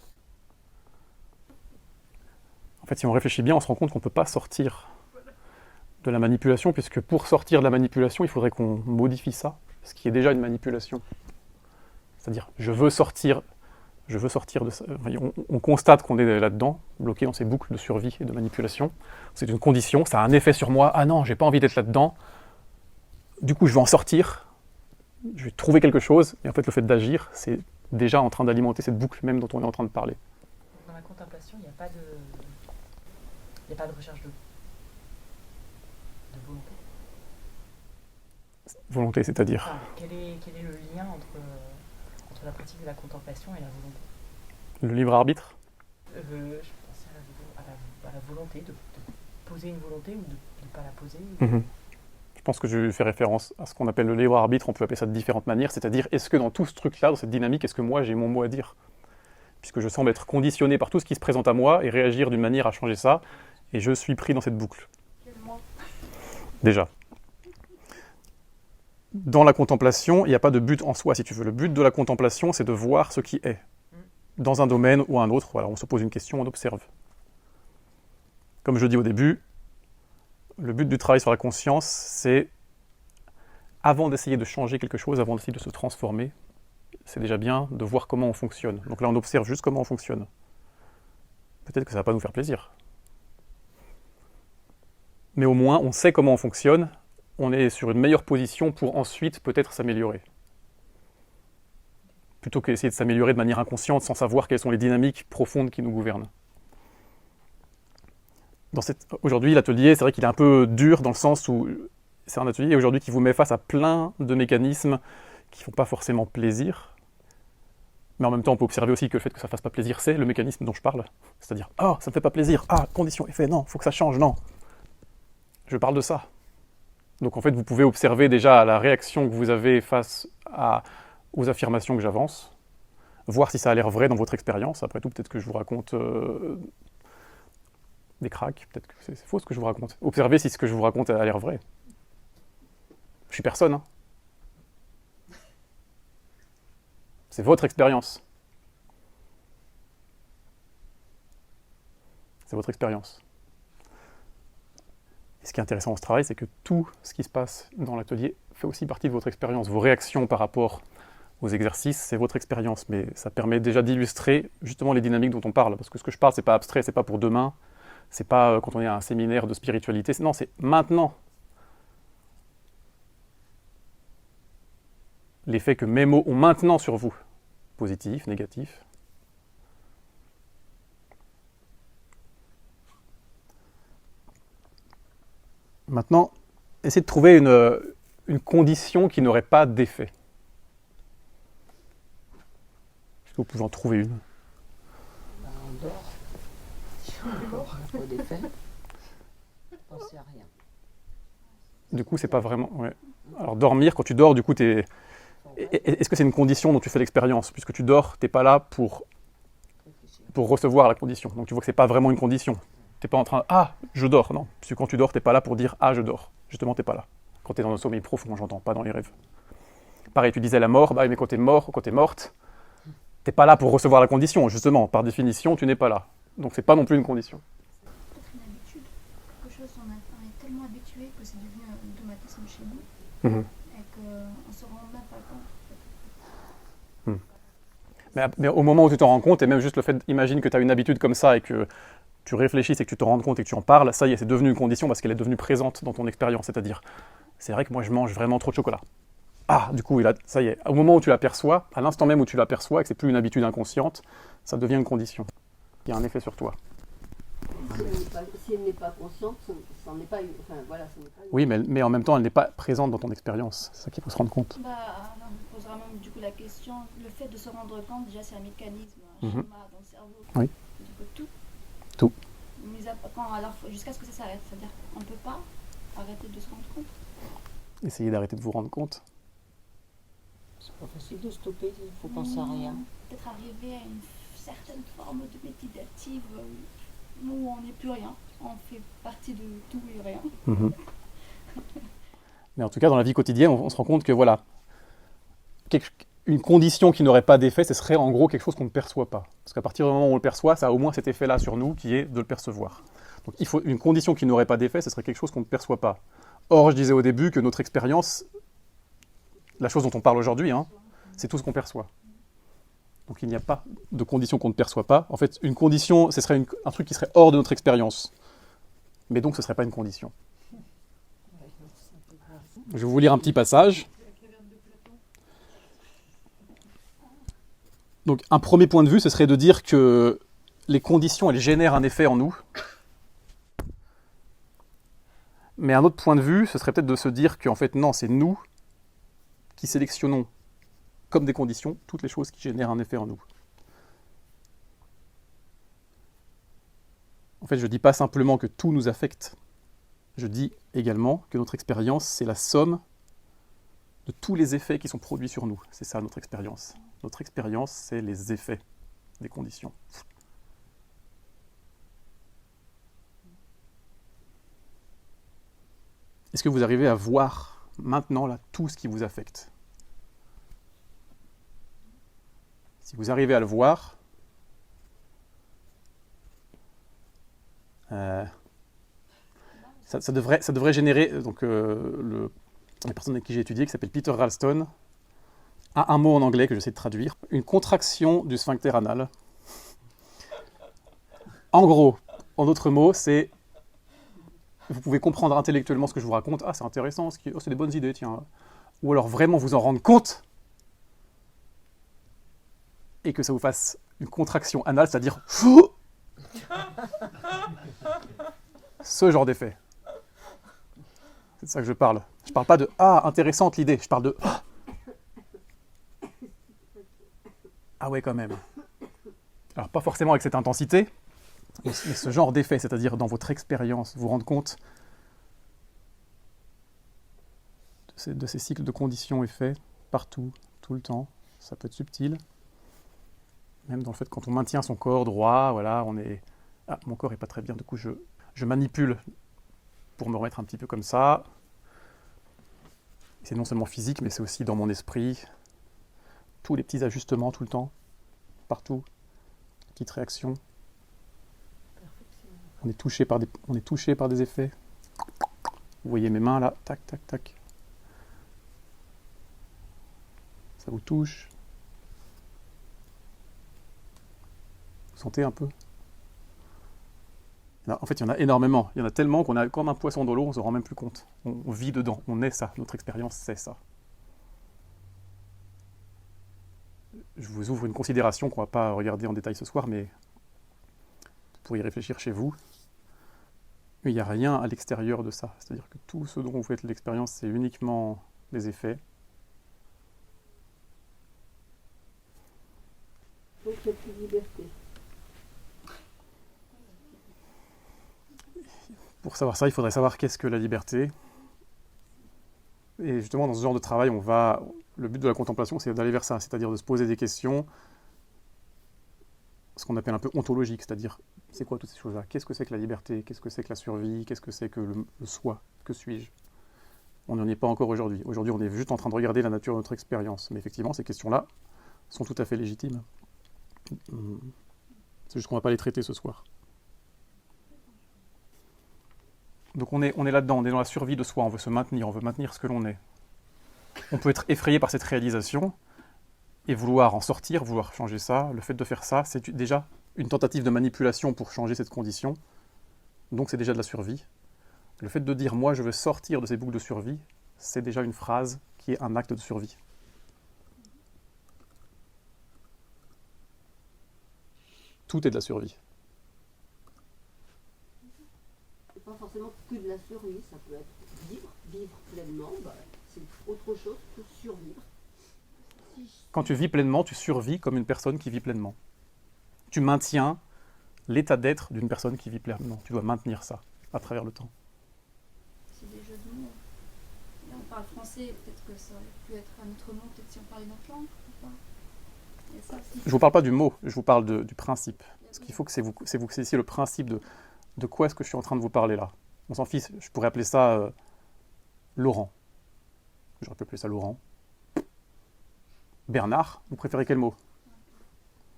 [SPEAKER 2] En fait, si on réfléchit bien, on se rend compte qu'on ne peut pas sortir de la manipulation, puisque pour sortir de la manipulation, il faudrait qu'on modifie ça, ce qui est déjà une manipulation. C'est-à-dire, je veux sortir de ça. On constate qu'on est là-dedans, bloqué dans ces boucles de survie et de manipulation. C'est une condition, ça a un effet sur moi. Ah non, j'ai pas envie d'être là-dedans. Du coup, je vais en sortir. Je vais trouver quelque chose. Et en fait, le fait d'agir, c'est déjà en train d'alimenter cette boucle même dont on est en train de parler.
[SPEAKER 6] Dans la contemplation, il n'y a pas de recherche de volonté.
[SPEAKER 2] Volonté, c'est-à-dire
[SPEAKER 6] Enfin, quel est le lien entre la pratique de la contemplation et la volonté?
[SPEAKER 2] le libre arbitre.
[SPEAKER 6] Je pensais à la volonté, de poser une volonté ou de ne pas la poser.
[SPEAKER 2] Je pense que je fais référence à ce qu'on appelle le libre arbitre, on peut appeler ça de différentes manières, c'est-à-dire, est-ce que dans tout ce truc-là, dans cette dynamique, est-ce que moi j'ai mon mot à dire? Puisque je semble être conditionné par tout ce qui se présente à moi et réagir d'une manière à changer ça, et je suis pris dans cette boucle. Déjà. Dans la contemplation, il n'y a pas de but en soi, si tu veux. Le but de la contemplation, c'est de voir ce qui est. Dans un domaine ou un autre, voilà, on se pose une question, on observe. Comme je dis au début, le but du travail sur la conscience, c'est, avant d'essayer de changer quelque chose, avant d'essayer de se transformer, c'est déjà bien de voir comment on fonctionne. Donc là, on observe juste comment on fonctionne. Peut-être que ça ne va pas nous faire plaisir. Mais au moins, on sait comment on fonctionne, on est sur une meilleure position pour ensuite peut-être s'améliorer. Plutôt qu'essayer de s'améliorer de manière inconsciente sans savoir quelles sont les dynamiques profondes qui nous gouvernent. Aujourd'hui, l'atelier, c'est vrai qu'il est un peu dur dans le sens où c'est un atelier aujourd'hui qui vous met face à plein de mécanismes qui ne font pas forcément plaisir. Mais en même temps, on peut observer aussi que le fait que ça ne fasse pas plaisir, c'est le mécanisme dont je parle. C'est-à-dire, « Ah, ça ne me fait pas plaisir. Ah, condition, effet, non, il faut que ça change, non. » Je parle de ça. Donc en fait, vous pouvez observer déjà la réaction que vous avez face aux affirmations que j'avance, voir si ça a l'air vrai dans votre expérience. Après tout, peut-être que je vous raconte des cracks, peut-être que c'est faux ce que je vous raconte. Observez si ce que je vous raconte a l'air vrai. Je suis personne, hein. C'est votre expérience. C'est votre expérience. Et ce qui est intéressant dans ce travail, c'est que tout ce qui se passe dans l'atelier fait aussi partie de votre expérience. Vos réactions par rapport aux exercices, c'est votre expérience. Mais ça permet déjà d'illustrer justement les dynamiques dont on parle. Parce que ce que je parle, c'est pas abstrait, c'est pas pour demain. C'est pas quand on est à un séminaire de spiritualité. Non, c'est maintenant. L'effet que mes mots ont maintenant sur vous, positif, négatif. Maintenant, essayez de trouver une condition qui n'aurait pas d'effet. Est-ce que vous pouvez en trouver une?
[SPEAKER 7] On dort. On dort, pas d'effet. Pensez à rien.
[SPEAKER 2] Du coup, c'est pas vraiment... Ouais. Alors, dormir, quand tu dors, du coup, est-ce que c'est une condition dont tu fais l'expérience? Puisque tu dors, tu n'es pas là pour recevoir la condition. Donc, tu vois que ce n'est pas vraiment une condition. Tu n'es pas en train... Ah, je dors. Non. Puisque quand tu dors, tu n'es pas là pour dire « Ah, je dors ». Justement, tu n'es pas là. Quand tu es dans un sommeil profond, j'entends, pas dans les rêves. Pareil, tu disais la mort. Bah, mais quand tu es mort, quand tu es morte, tu n'es pas là pour recevoir la condition. Justement, par définition, tu n'es pas là. Donc, ce n'est pas non plus une condition.
[SPEAKER 3] Peut-être une habitude. Quelque chose, on est tellement habitué que c'est devenu un automatisme chez nous.
[SPEAKER 2] Mhm.
[SPEAKER 3] Et qu'on ne se rend même pas compte.
[SPEAKER 2] Mais au moment où tu t'en rends compte, et même juste le fait, imagine que tu as une habitude comme ça et que tu réfléchisses et que tu te rends compte et que tu en parles, ça y est, c'est devenu une condition parce qu'elle est devenue présente dans ton expérience. C'est-à-dire, c'est vrai que moi je mange vraiment trop de chocolat. Ah, du coup, ça y est, au moment où tu l'aperçois, à l'instant même où tu l'aperçois et que c'est plus une habitude inconsciente, ça devient une condition. Il y a un effet sur toi.
[SPEAKER 7] Si elle n'est pas consciente, ça n'est pas une... Enfin, voilà, ça n'est pas une...
[SPEAKER 2] Oui, mais en même temps, elle n'est pas présente dans ton expérience. C'est ça qu'il faut se rendre compte.
[SPEAKER 3] Bah, alors, on me pose vraiment du coup la question, le fait de se rendre compte, déjà c'est un mécanisme, un
[SPEAKER 2] Mhm.
[SPEAKER 3] schéma dans le cerveau.
[SPEAKER 2] Oui.
[SPEAKER 3] C'est-à-dire que
[SPEAKER 2] Tout.
[SPEAKER 3] Jusqu'à ce que ça s'arrête, c'est-à-dire qu'on ne peut pas arrêter de se rendre compte.
[SPEAKER 2] Essayez d'arrêter de vous rendre compte.
[SPEAKER 7] C'est pas facile de stopper, il faut penser à rien.
[SPEAKER 3] Peut-être arriver à une certaine forme de méditative où on n'est plus rien, on fait partie de tout et rien.
[SPEAKER 2] Mhm. Mais en tout cas, dans la vie quotidienne, on se rend compte que voilà, une condition qui n'aurait pas d'effet, ce serait en gros quelque chose qu'on ne perçoit pas. Parce qu'à partir du moment où on le perçoit, ça a au moins cet effet-là sur nous qui est de le percevoir. Donc il faut une condition qui n'aurait pas d'effet, ce serait quelque chose qu'on ne perçoit pas. Or, je disais au début que notre expérience, la chose dont on parle aujourd'hui, c'est tout ce qu'on perçoit. Donc il n'y a pas de condition qu'on ne perçoit pas. En fait, une condition, ce serait un truc qui serait hors de notre expérience. Mais donc ce ne serait pas une condition. Je vais vous lire un petit passage. Donc un premier point de vue, ce serait de dire que les conditions, elles génèrent un effet en nous. Mais un autre point de vue, ce serait peut-être de se dire qu'en fait, non, c'est nous qui sélectionnons comme des conditions toutes les choses qui génèrent un effet en nous. En fait, je ne dis pas simplement que tout nous affecte. Je dis également que notre expérience, c'est la somme de tous les effets qui sont produits sur nous. C'est ça notre expérience. Notre expérience, c'est les effets des conditions. Est-ce que vous arrivez à voir maintenant là tout ce qui vous affecte? Si vous arrivez à le voir, ça devrait générer, donc la personne avec qui j'ai étudié, qui s'appelle Peter Ralston, a un mot en anglais que j'essaie de traduire, une contraction du sphincter anal. En gros, en d'autres mots, c'est, vous pouvez comprendre intellectuellement ce que je vous raconte, ah c'est intéressant, c'est des bonnes idées, tiens, ou alors vraiment vous en rendre compte, et que ça vous fasse une contraction anale, c'est-à-dire ce genre d'effet. C'est de ça que je parle. Je parle pas de « Ah, intéressante l'idée », je parle de « Ah ouais, quand même ». Alors, pas forcément avec cette intensité, mais ce genre d'effet, c'est-à-dire dans votre expérience, vous rendre compte de ces cycles de conditions-effets, partout, tout le temps, ça peut être subtil. Même dans le fait, quand on maintient son corps droit, voilà, on est... Ah, mon corps est pas très bien, du coup, je manipule pour me remettre un petit peu comme ça. C'est non seulement physique, mais c'est aussi dans mon esprit. Tous les petits ajustements, tout le temps, partout. Petite réaction. On est touché par des effets. Vous voyez mes mains là, tac, tac, tac. Ça vous touche. Vous sentez un peu? En fait, il y en a énormément. Il y en a tellement qu'on est comme un poisson dans l'eau, on ne se rend même plus compte. On vit dedans, on est ça. Notre expérience, c'est ça. Je vous ouvre une considération qu'on ne va pas regarder en détail ce soir, mais pour y réfléchir chez vous, il n'y a rien à l'extérieur de ça. C'est-à-dire que tout ce dont vous faites l'expérience, c'est uniquement les effets.
[SPEAKER 7] Donc il n'y a plus de liberté.
[SPEAKER 2] Pour savoir ça, il faudrait savoir qu'est-ce que la liberté. Et justement, dans ce genre de travail, le but de la contemplation, c'est d'aller vers ça, c'est-à-dire de se poser des questions, ce qu'on appelle un peu ontologiques, c'est-à-dire, c'est quoi toutes ces choses-là? Qu'est-ce que c'est que la liberté? Qu'est-ce que c'est que la survie? Qu'est-ce que c'est que le soi? Que suis-je? On n'en est pas encore aujourd'hui. Aujourd'hui, on est juste en train de regarder la nature de notre expérience. Mais effectivement, ces questions-là sont tout à fait légitimes. C'est juste qu'on ne va pas les traiter ce soir. Donc on est là-dedans, on est dans la survie de soi, on veut maintenir ce que l'on est. On peut être effrayé par cette réalisation et vouloir en sortir, vouloir changer ça. Le fait de faire ça, c'est déjà une tentative de manipulation pour changer cette condition. Donc c'est déjà de la survie. Le fait de dire « moi je veux sortir de ces boucles de survie », c'est déjà une phrase qui est un acte de survie. Tout est de la survie.
[SPEAKER 7] C'est pas forcément que de la survie, ça peut être vivre pleinement, c'est autre chose que survivre.
[SPEAKER 2] Quand tu vis pleinement, tu survis comme une personne qui vit pleinement. Tu maintiens l'état d'être d'une personne qui vit pleinement. Tu dois maintenir ça à travers le temps.
[SPEAKER 3] C'est des jeux de mots. Là, on parle français, peut-être que ça aurait pu être un autre mot, peut-être si on parlait notre langue, ou pas. Et ça,
[SPEAKER 2] Je ne vous parle pas du mot, je vous parle du principe. Ce qu'il faut que c'est vous saissiez le principe de quoi est-ce que je suis en train de vous parler là. On s'en fiche, je pourrais appeler ça Laurent. J'aurais pu appeler ça Laurent. Bernard, vous préférez quel mot?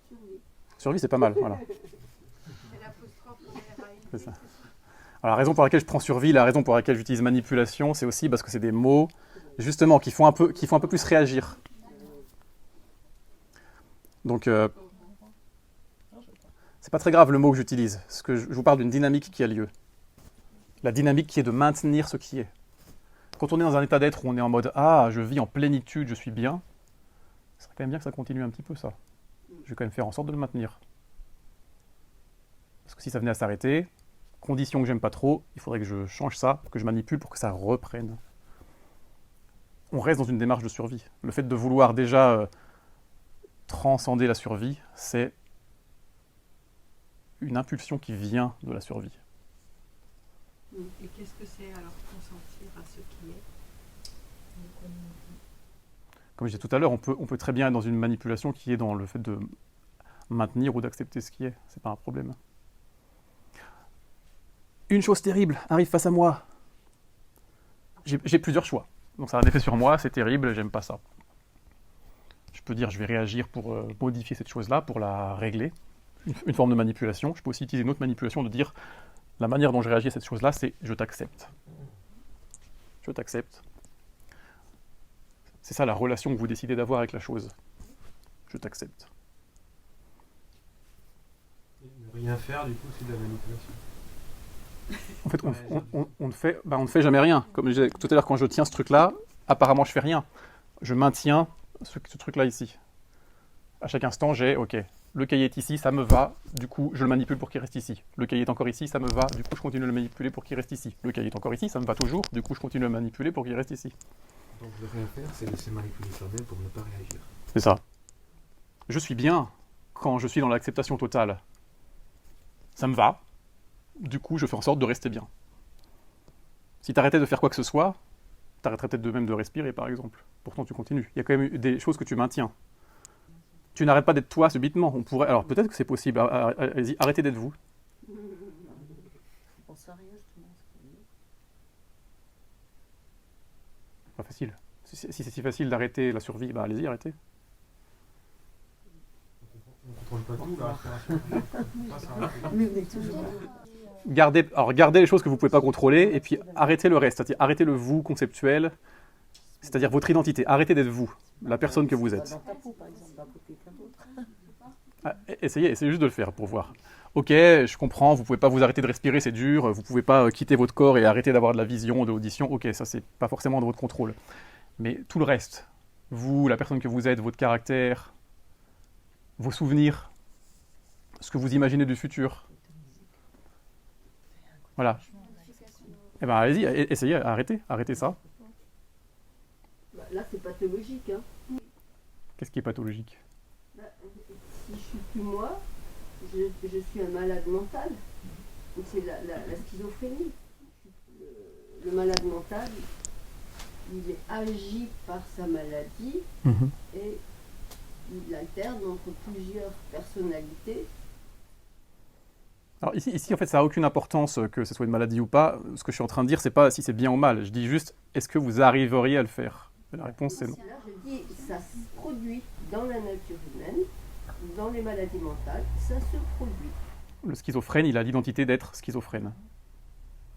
[SPEAKER 7] Survie.
[SPEAKER 2] Survie, c'est pas mal, voilà.
[SPEAKER 5] C'est l'apostrophe en RAI.
[SPEAKER 2] C'est ça. Alors, la raison pour laquelle je prends survie, la raison pour laquelle j'utilise manipulation, c'est aussi parce que c'est des mots, justement, qui font un peu plus réagir. Donc, c'est pas très grave le mot que j'utilise. Je vous parle d'une dynamique qui a lieu. La dynamique qui est de maintenir ce qui est. Quand on est dans un état d'être où on est en mode « Ah, je vis en plénitude, je suis bien », ce serait quand même bien que ça continue un petit peu, ça. Je vais quand même faire en sorte de le maintenir. Parce que si ça venait à s'arrêter, condition que j'aime pas trop, il faudrait que je change ça, que je manipule pour que ça reprenne. On reste dans une démarche de survie. Le fait de vouloir déjà transcender la survie, c'est une impulsion qui vient de la survie.
[SPEAKER 6] Et qu'est-ce que c'est alors consentir à ce qui est?
[SPEAKER 2] Comme je disais tout à l'heure, on peut très bien être dans une manipulation qui est dans le fait de maintenir ou d'accepter ce qui est. C'est pas un problème. Une chose terrible arrive face à moi. J'ai plusieurs choix. Donc ça a un effet sur moi, c'est terrible, j'aime pas ça. Je peux dire je vais réagir pour modifier cette chose-là, pour la régler. Une forme de manipulation. Je peux aussi utiliser une autre manipulation de dire la manière dont je réagis à cette chose-là, c'est je t'accepte. Je t'accepte. C'est ça la relation que vous décidez d'avoir avec la chose. Je t'accepte.
[SPEAKER 8] Ne rien faire, du coup, c'est de la manipulation.
[SPEAKER 2] En fait, on ne fait jamais rien. Comme je disais tout à l'heure, quand je tiens ce truc-là, apparemment, je fais rien. Je maintiens ce truc-là ici. À chaque instant, OK, le cahier est ici, ça me va, du coup, je le manipule pour qu'il reste ici. Le cahier est encore ici, ça me va, du coup, je continue de le manipuler pour qu'il reste ici. Le cahier est encore ici, ça me va toujours, du coup, je continue de le manipuler pour qu'il reste ici.
[SPEAKER 8] Donc, de rien faire, c'est laisser manipuler soi-même pour ne pas réagir.
[SPEAKER 2] C'est ça. Je suis bien quand je suis dans l'acceptation totale. Ça me va, du coup, je fais en sorte de rester bien. Si tu arrêtais de faire quoi que ce soit, tu arrêterais peut-être même de respirer, par exemple. Pourtant, tu continues. Il y a quand même des choses que tu maintiens. Tu n'arrêtes pas d'être toi subitement. Alors peut-être que c'est possible. Allez-y, arrêtez d'être vous.
[SPEAKER 7] On sait rien, justement.
[SPEAKER 2] Pas facile. Si c'est si facile d'arrêter la survie, allez-y, arrêtez.
[SPEAKER 8] On ne contrôle pas tout, la respiration.
[SPEAKER 7] Mais vous êtes toujours
[SPEAKER 2] Gardez les choses que vous ne pouvez pas contrôler et puis arrêtez le reste. C'est-à-dire arrêtez le vous conceptuel, c'est-à-dire votre identité. Arrêtez d'être vous, la personne que vous êtes.
[SPEAKER 7] dans ta peau, par exemple, d'un côté quelqu'un d'autre.
[SPEAKER 2] Essayez juste de le faire pour voir. Ok, je comprends, vous pouvez pas vous arrêter de respirer, c'est dur, vous pouvez pas quitter votre corps et arrêter d'avoir de la vision, de l'audition, ok, ça c'est pas forcément de votre contrôle. Mais tout le reste, vous, la personne que vous êtes, votre caractère, vos souvenirs, ce que vous imaginez du futur, voilà. Eh ben allez-y, essayez, arrêtez ça.
[SPEAKER 7] Bah, là, c'est pathologique. Hein.
[SPEAKER 2] Qu'est-ce qui est pathologique?
[SPEAKER 7] Bah, si je suis plus moi, je suis un malade mental. Donc c'est la schizophrénie. Le malade mental, il est agi par sa maladie et il alterne entre plusieurs personnalités.
[SPEAKER 2] Alors ici, en fait, ça n'a aucune importance que ce soit une maladie ou pas. Ce que je suis en train de dire, c'est pas si c'est bien ou mal. Je dis juste, est-ce que vous arriveriez à le faire? La réponse, c'est non.
[SPEAKER 7] Là, je dis, ça se produit dans la nature humaine, dans les maladies mentales, ça se produit.
[SPEAKER 2] Le schizophrène, il a l'identité d'être schizophrène.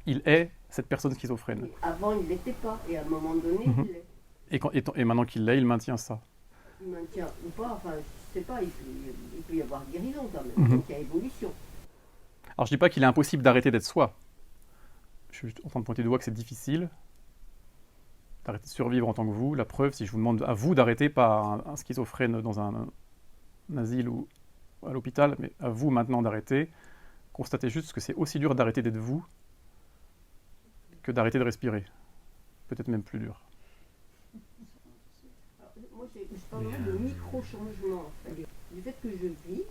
[SPEAKER 2] Il est cette personne schizophrène.
[SPEAKER 7] Et avant, il ne l'était pas, et à un moment donné, il l'est.
[SPEAKER 2] Et maintenant qu'il l'est, il maintient ça.
[SPEAKER 7] Il maintient ou pas, enfin, je ne sais pas, il peut y avoir guérison quand même, donc il y a évolution.
[SPEAKER 2] Alors je dis pas qu'il est impossible d'arrêter d'être soi. Je suis en train de pointer du doigt que c'est difficile d'arrêter de survivre en tant que vous. La preuve, si je vous demande à vous d'arrêter, pas un schizophrène dans un asile ou à l'hôpital, mais à vous maintenant d'arrêter, constatez juste que c'est aussi dur d'arrêter d'être vous que d'arrêter de respirer. Peut-être même plus dur.
[SPEAKER 7] Alors, moi, je parle de micro-changements. En fait. Du fait que je vis,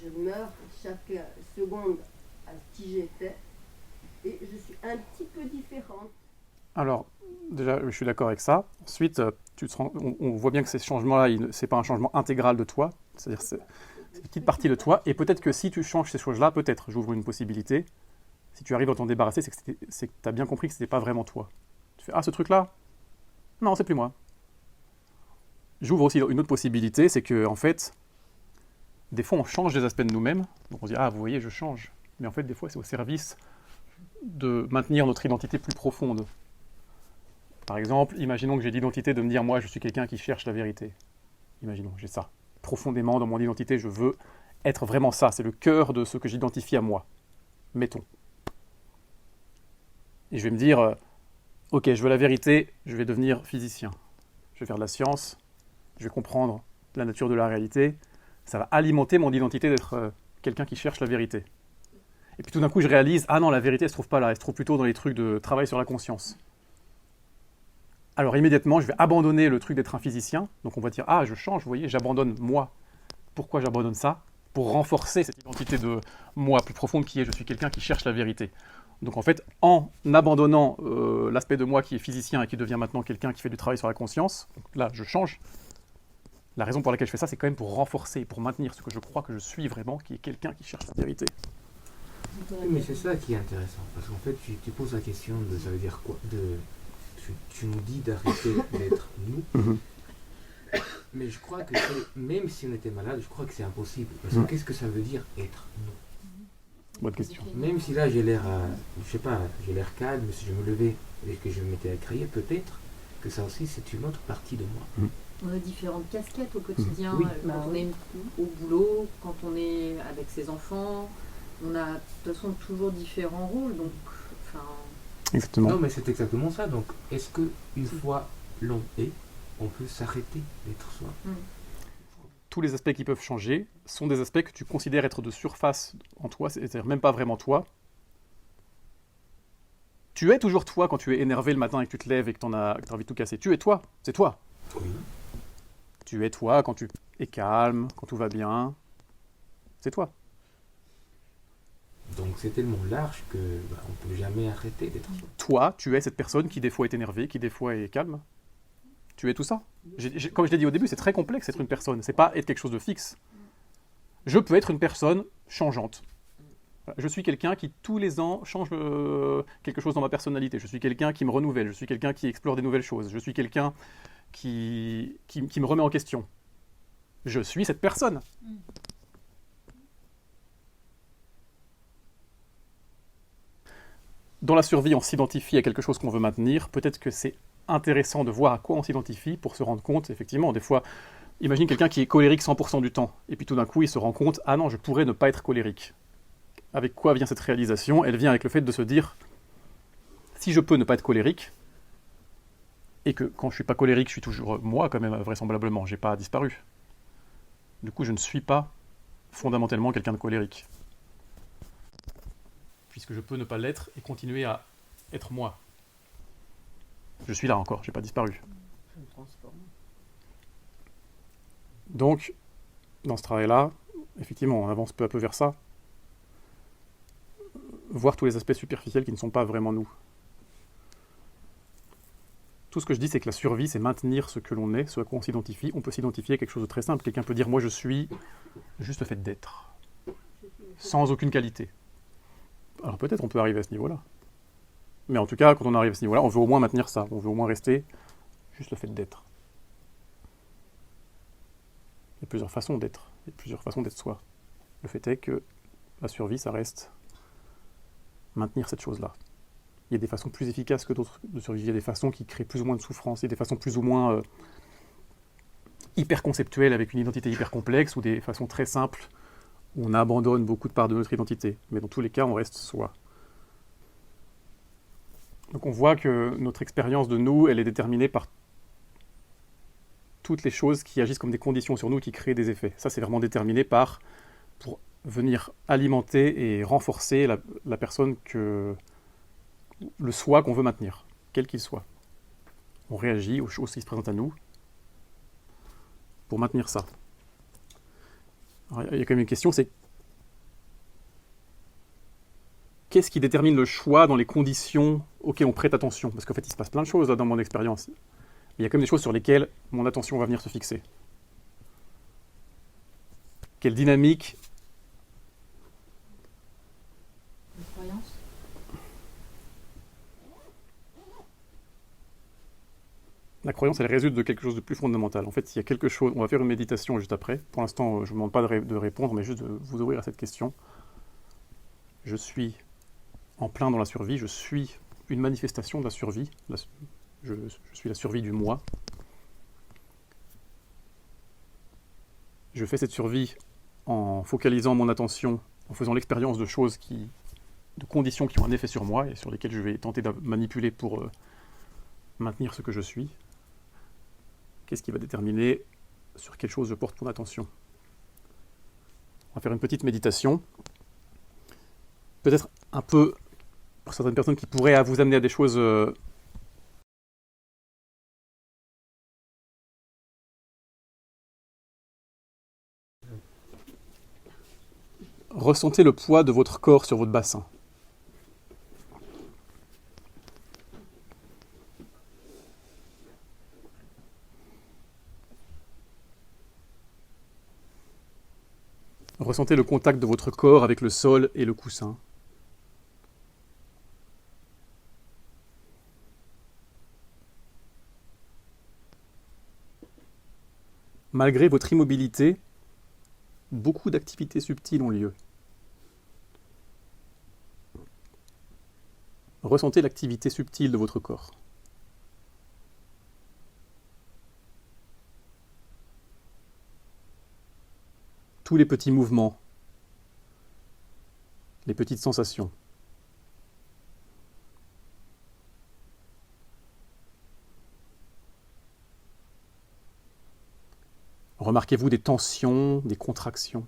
[SPEAKER 7] je meurs chaque seconde à qui j'étais, et je suis un petit peu différente.
[SPEAKER 2] Alors, déjà, je suis d'accord avec ça. Ensuite, on voit bien que ces changements-là, ce n'est pas un changement intégral de toi. C'est-à-dire c'est une petite partie de toi. Et peut-être que si tu changes ces choses-là, peut-être, j'ouvre une possibilité, si tu arrives à t'en débarrasser, c'est que tu as bien compris que ce n'était pas vraiment toi. Tu fais, ah, ce truc-là, non, c'est plus moi. J'ouvre aussi une autre possibilité, c'est que, en fait, des fois, on change des aspects de nous-mêmes. Donc on se dit, ah, vous voyez, je change. Mais en fait, des fois, c'est au service de maintenir notre identité plus profonde. Par exemple, imaginons que j'ai l'identité de me dire, moi, je suis quelqu'un qui cherche la vérité. Imaginons, j'ai ça. Profondément, dans mon identité, je veux être vraiment ça. C'est le cœur de ce que j'identifie à moi. Mettons. Et je vais me dire, ok, je veux la vérité, je vais devenir physicien. Je vais faire de la science, je vais comprendre la nature de la réalité. Ça va alimenter mon identité d'être quelqu'un qui cherche la vérité. Et puis tout d'un coup, je réalise, ah non, la vérité, elle se trouve pas là, elle se trouve plutôt dans les trucs de travail sur la conscience. Alors immédiatement, je vais abandonner le truc d'être un physicien. Donc on va dire, ah, je change, vous voyez, j'abandonne moi. Pourquoi j'abandonne ça? Pour renforcer cette identité de moi plus profonde qui est, je suis quelqu'un qui cherche la vérité. Donc en fait, en abandonnant l'aspect de moi qui est physicien et qui devient maintenant quelqu'un qui fait du travail sur la conscience, donc là, je change. La raison pour laquelle je fais ça, c'est quand même pour renforcer, pour maintenir ce que je crois que je suis vraiment, qui est quelqu'un qui cherche la vérité.
[SPEAKER 4] Mais c'est ça qui est intéressant, parce qu'en fait, tu poses la question de ça veut dire quoi tu nous dis d'arrêter d'être nous, mais je crois que même si on était malade, je crois que c'est impossible. Parce que qu'est-ce que ça veut dire être nous?
[SPEAKER 2] Bonne question.
[SPEAKER 4] Même si là j'ai l'air, je sais pas, j'ai l'air calme, si je me levais et que je me mettais à crier, peut-être que ça aussi c'est une autre partie de moi.
[SPEAKER 6] On a différentes casquettes au quotidien.
[SPEAKER 4] Oui.
[SPEAKER 6] Quand on est au boulot, quand on est avec ses enfants, on a de toute façon toujours différents rôles. Donc, enfin.
[SPEAKER 2] Exactement.
[SPEAKER 4] Non, mais c'est exactement ça. Donc, est-ce que une fois l'on est, on peut s'arrêter d'être soi?
[SPEAKER 2] Tous les aspects qui peuvent changer sont des aspects que tu considères être de surface en toi, c'est-à-dire même pas vraiment toi. Tu es toujours toi quand tu es énervé le matin et que tu te lèves et que tu as envie de tout casser. Tu es toi, c'est toi.
[SPEAKER 4] Oui.
[SPEAKER 2] Tu es toi quand tu es calme, quand tout va bien. C'est toi.
[SPEAKER 4] Donc c'est tellement large que on peut jamais arrêter d'être soi.
[SPEAKER 2] Toi, tu es cette personne qui des fois est énervée, qui des fois est calme. Tu es tout ça. Comme je l'ai dit au début, c'est très complexe être une personne. C'est pas être quelque chose de fixe. Je peux être une personne changeante. Je suis quelqu'un qui tous les ans change quelque chose dans ma personnalité. Je suis quelqu'un qui me renouvelle. Je suis quelqu'un qui explore des nouvelles choses. Je suis quelqu'un qui me remet en question. Je suis cette personne. Dans la survie, on s'identifie à quelque chose qu'on veut maintenir. Peut-être que c'est intéressant de voir à quoi on s'identifie pour se rendre compte, effectivement, des fois, imagine quelqu'un qui est colérique 100% du temps, et puis tout d'un coup, il se rend compte, ah non, je pourrais ne pas être colérique. avec quoi vient cette réalisation? Elle vient avec le fait de se dire, si je peux ne pas être colérique, et que quand je suis pas colérique, je suis toujours moi quand même, vraisemblablement, j'ai pas disparu. Du coup, je ne suis pas fondamentalement quelqu'un de colérique. Puisque je peux ne pas l'être et continuer à être moi. Je suis là encore, j'ai pas disparu.
[SPEAKER 6] Je me transforme.
[SPEAKER 2] Donc, dans ce travail-là, effectivement, on avance peu à peu vers ça. Voir tous les aspects superficiels qui ne sont pas vraiment nous. Tout ce que je dis, c'est que la survie, c'est maintenir ce que l'on est, ce à quoi on s'identifie. On peut s'identifier à quelque chose de très simple. Quelqu'un peut dire, moi je suis juste le fait d'être, sans aucune qualité. Alors peut-être on peut arriver à ce niveau-là. Mais en tout cas, quand on arrive à ce niveau-là, on veut au moins maintenir ça. On veut au moins rester juste le fait d'être. Il y a plusieurs façons d'être. Il y a plusieurs façons d'être soi. Le fait est que la survie, ça reste maintenir cette chose-là. Il y a des façons plus efficaces que d'autres de survivre. Il y a des façons qui créent plus ou moins de souffrance. Il y a des façons plus ou moins hyper conceptuelles avec une identité hyper complexe ou des façons très simples où on abandonne beaucoup de parts de notre identité. Mais dans tous les cas, on reste soi. Donc on voit que notre expérience de nous, elle est déterminée par toutes les choses qui agissent comme des conditions sur nous, qui créent des effets. Ça, c'est vraiment déterminé pour venir alimenter et renforcer la personne le soi qu'on veut maintenir, quel qu'il soit. On réagit aux choses qui se présentent à nous pour maintenir ça. Alors, il y a quand même une question, c'est qu'est-ce qui détermine le choix dans les conditions auxquelles on prête attention? Parce qu'en fait, il se passe plein de choses là, dans mon expérience. Mais il y a quand même des choses sur lesquelles mon attention va venir se fixer. Quelle dynamique?
[SPEAKER 6] Une croyance.
[SPEAKER 2] La croyance, elle résulte de quelque chose de plus fondamental. En fait, il y a quelque chose... On va faire une méditation juste après. Pour l'instant, je ne vous demande pas de répondre, mais juste de vous ouvrir à cette question. Je suis en plein dans la survie. Je suis une manifestation de la survie. Je suis la survie du moi. Je fais cette survie en focalisant mon attention, en faisant l'expérience de choses de conditions qui ont un effet sur moi et sur lesquelles je vais tenter de manipuler pour maintenir ce que je suis. Qu'est-ce qui va déterminer sur quelle chose je porte mon attention? On va faire une petite méditation. Peut-être un peu, pour certaines personnes qui pourraient vous amener à des choses ressentez le poids de votre corps sur votre bassin. Ressentez le contact de votre corps avec le sol et le coussin. Malgré votre immobilité, beaucoup d'activités subtiles ont lieu. Ressentez l'activité subtile de votre corps. Tous les petits mouvements, les petites sensations. Remarquez-vous des tensions, des contractions.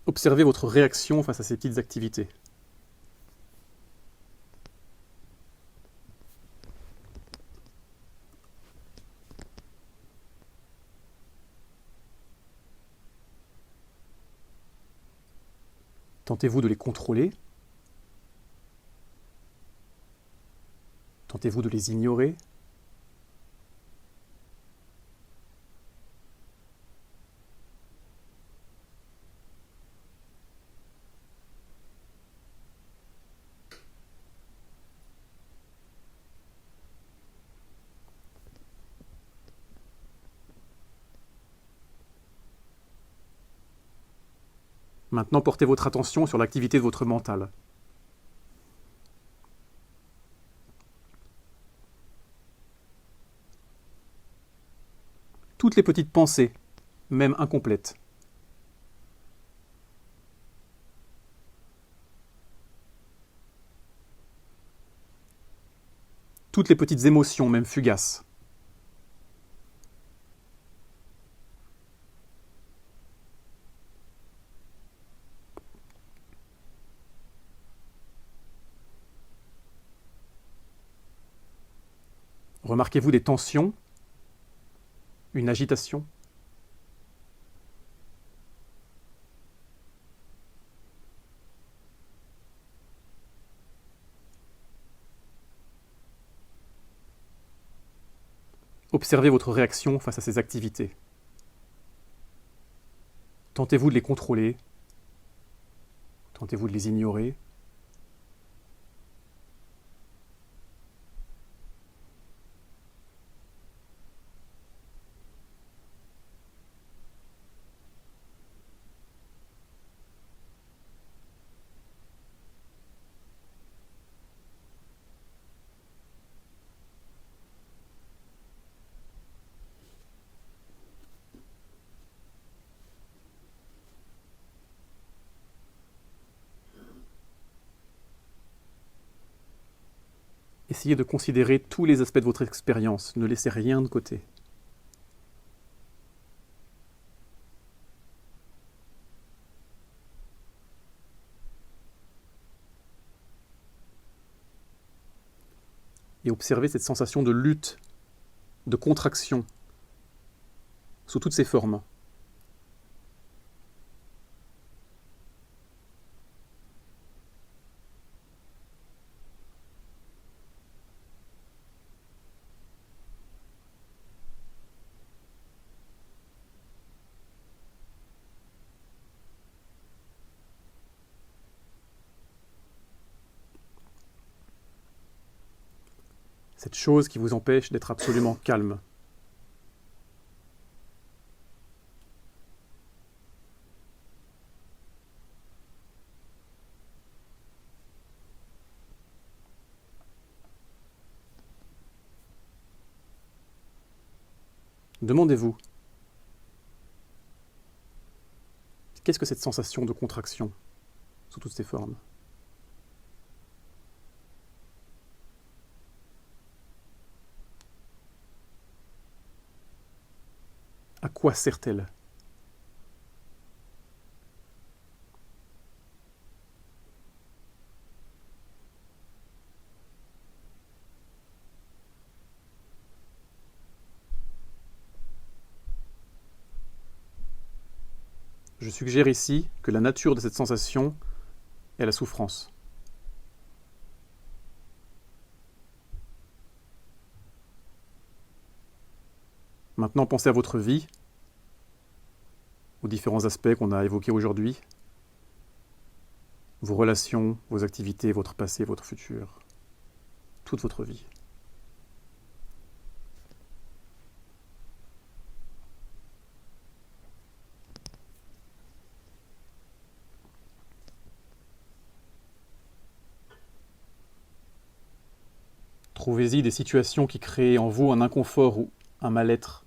[SPEAKER 2] Observez votre réaction face à ces petites activités. Tentez-vous de les contrôler. Tentez-vous de les ignorer. Maintenant, portez votre attention sur l'activité de votre mental. toutes les petites pensées, même incomplètes. Toutes les petites émotions, même fugaces. Remarquez-vous des tensions, une agitation? Observez votre réaction face à ces activités. Tentez-vous de les contrôler, tentez-vous de les ignorer. Essayez de considérer tous les aspects de votre expérience, ne laissez rien de côté. Et observez cette sensation de lutte, de contraction, sous toutes ses formes. Cette chose qui vous empêche d'être absolument calme. Demandez-vous, qu'est-ce que cette sensation de contraction sous toutes ses formes? À quoi sert-elle? Je suggère ici que la nature de cette sensation est la souffrance. Maintenant, pensez à votre vie, aux différents aspects qu'on a évoqués aujourd'hui, vos relations, vos activités, votre passé, votre futur, toute votre vie. Trouvez-y des situations qui créent en vous un inconfort ou un mal-être.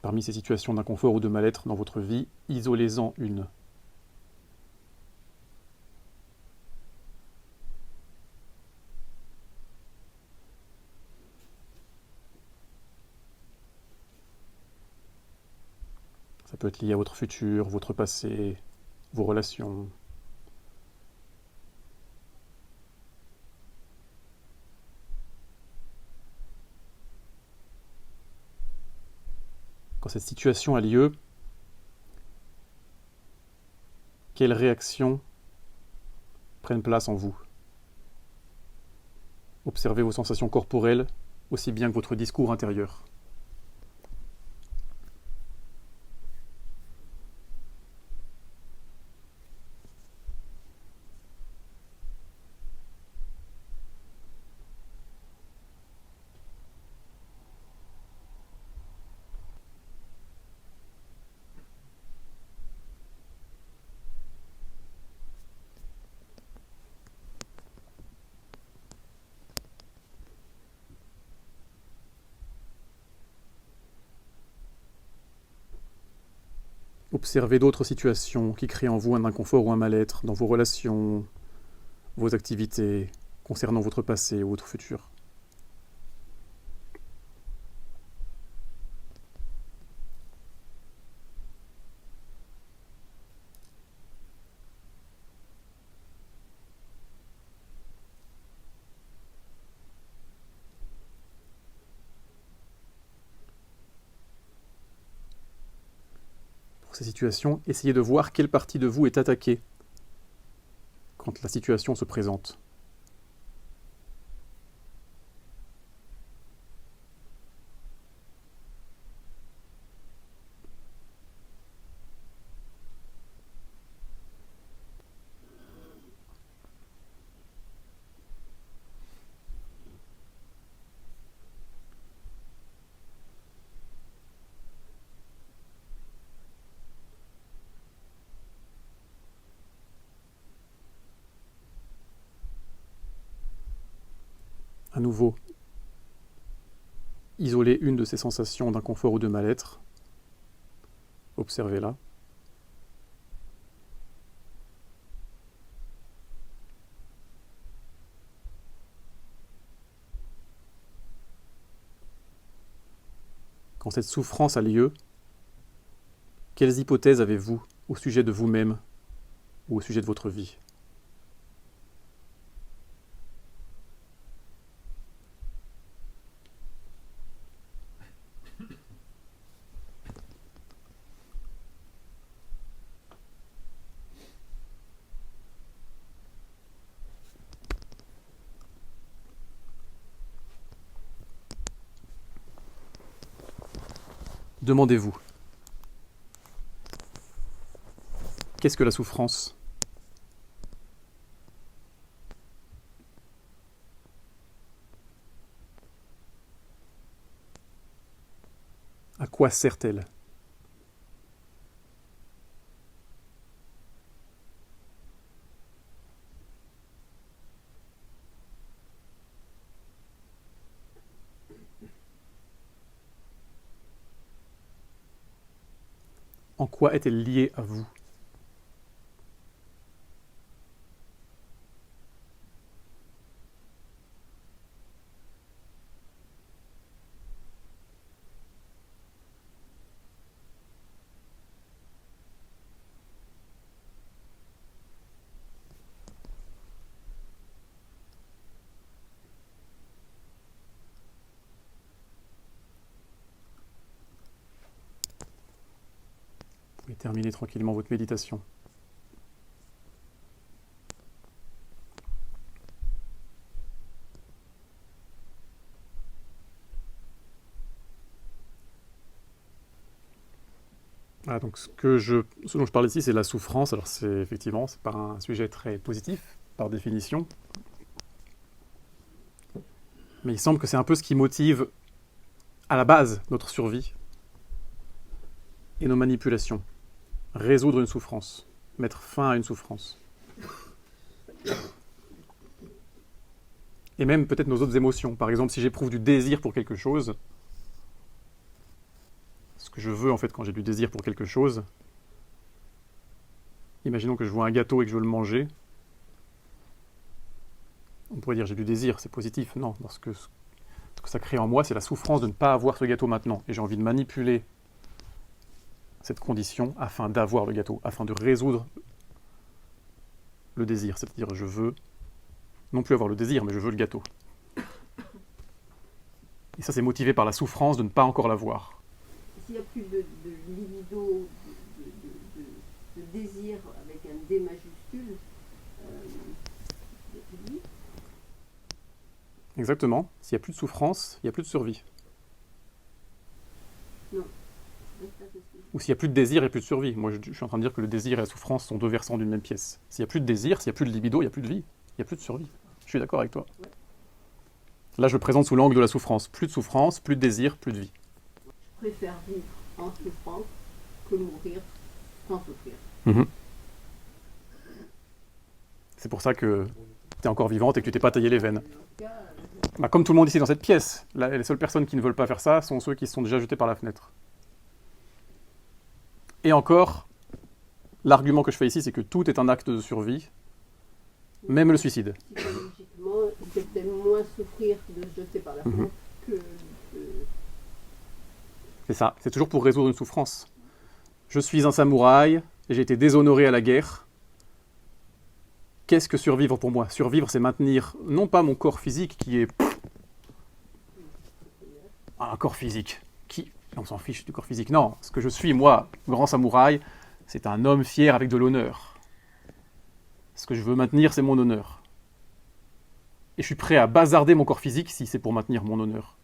[SPEAKER 2] Parmi ces situations d'inconfort ou de mal-être dans votre vie, isolez-en une. Ça peut être lié à votre futur, votre passé, vos relations. Quand cette situation a lieu, quelles réactions prennent place en vous? Observez vos sensations corporelles aussi bien que votre discours intérieur. Observez d'autres situations qui créent en vous un inconfort ou un mal-être dans vos relations, vos activités, concernant votre passé ou votre futur. Pour ces situations, essayez de voir quelle partie de vous est attaquée quand la situation se présente. À nouveau, isolez une de ces sensations d'inconfort ou de mal-être. Observez-la. Quand cette souffrance a lieu, quelles hypothèses avez-vous au sujet de vous-même ou au sujet de votre vie ? Demandez-vous, qu'est-ce que la souffrance ? À quoi sert-elle ? En quoi est-elle liée à vous ? Vous pouvez terminer tranquillement votre méditation. Voilà, donc ce dont je parle ici, c'est la souffrance. Alors c'est pas un sujet très positif, par définition. Mais il semble que c'est un peu ce qui motive, à la base, notre survie et nos manipulations. Résoudre une souffrance, mettre fin à une souffrance. Et même peut-être nos autres émotions. Par exemple, si j'éprouve du désir pour quelque chose, ce que je veux en fait quand j'ai du désir pour quelque chose, imaginons que je vois un gâteau et que je veux le manger, on pourrait dire j'ai du désir, c'est positif. Non, parce que ce que ça crée en moi, c'est la souffrance de ne pas avoir ce gâteau maintenant. Et j'ai envie de manipuler cette condition afin d'avoir le gâteau, afin de résoudre le désir. C'est-à-dire je veux non plus avoir le désir, mais je veux le gâteau. Et ça, c'est motivé par la souffrance de ne pas encore l'avoir.
[SPEAKER 7] S'il n'y a plus de libido, de désir avec un D majuscule, il n'y a plus de vie.
[SPEAKER 2] Exactement. S'il n'y a plus de souffrance, il n'y a plus de survie.
[SPEAKER 7] Non.
[SPEAKER 2] Ou s'il n'y a plus de désir et plus de survie. Moi, je suis en train de dire que le désir et la souffrance sont deux versants d'une même pièce. S'il n'y a plus de désir, s'il n'y a plus de libido, il n'y a plus de vie. Il n'y a plus de survie. Je suis d'accord avec toi.
[SPEAKER 7] Ouais.
[SPEAKER 2] Là, je le présente sous l'angle de la souffrance. Plus de souffrance, plus de désir, plus de vie.
[SPEAKER 7] Je préfère vivre en souffrance que mourir sans souffrir.
[SPEAKER 2] Mmh. C'est pour ça que tu es encore vivante et que tu t'es pas taillé les veines. Comme tout le monde ici dans cette pièce, les seules personnes qui ne veulent pas faire ça sont ceux qui se sont déjà jetés par la fenêtre. Et encore, L'argument que je fais ici, c'est que tout est un acte de survie, même le suicide.
[SPEAKER 7] Psychologiquement, c'est peut-être moins souffrir de se jeter par la fenêtre que de...
[SPEAKER 2] C'est ça, c'est toujours pour résoudre une souffrance. Je suis un samouraï, et j'ai été déshonoré à la guerre. Qu'est-ce que survivre pour moi? Survivre, c'est maintenir, non pas mon corps physique qui est... un corps physique. On s'en fiche du corps physique. Non, ce que je suis, moi, grand samouraï, c'est un homme fier avec de l'honneur. Ce que je veux maintenir, c'est mon honneur. Et je suis prêt à bazarder mon corps physique si c'est pour maintenir mon honneur.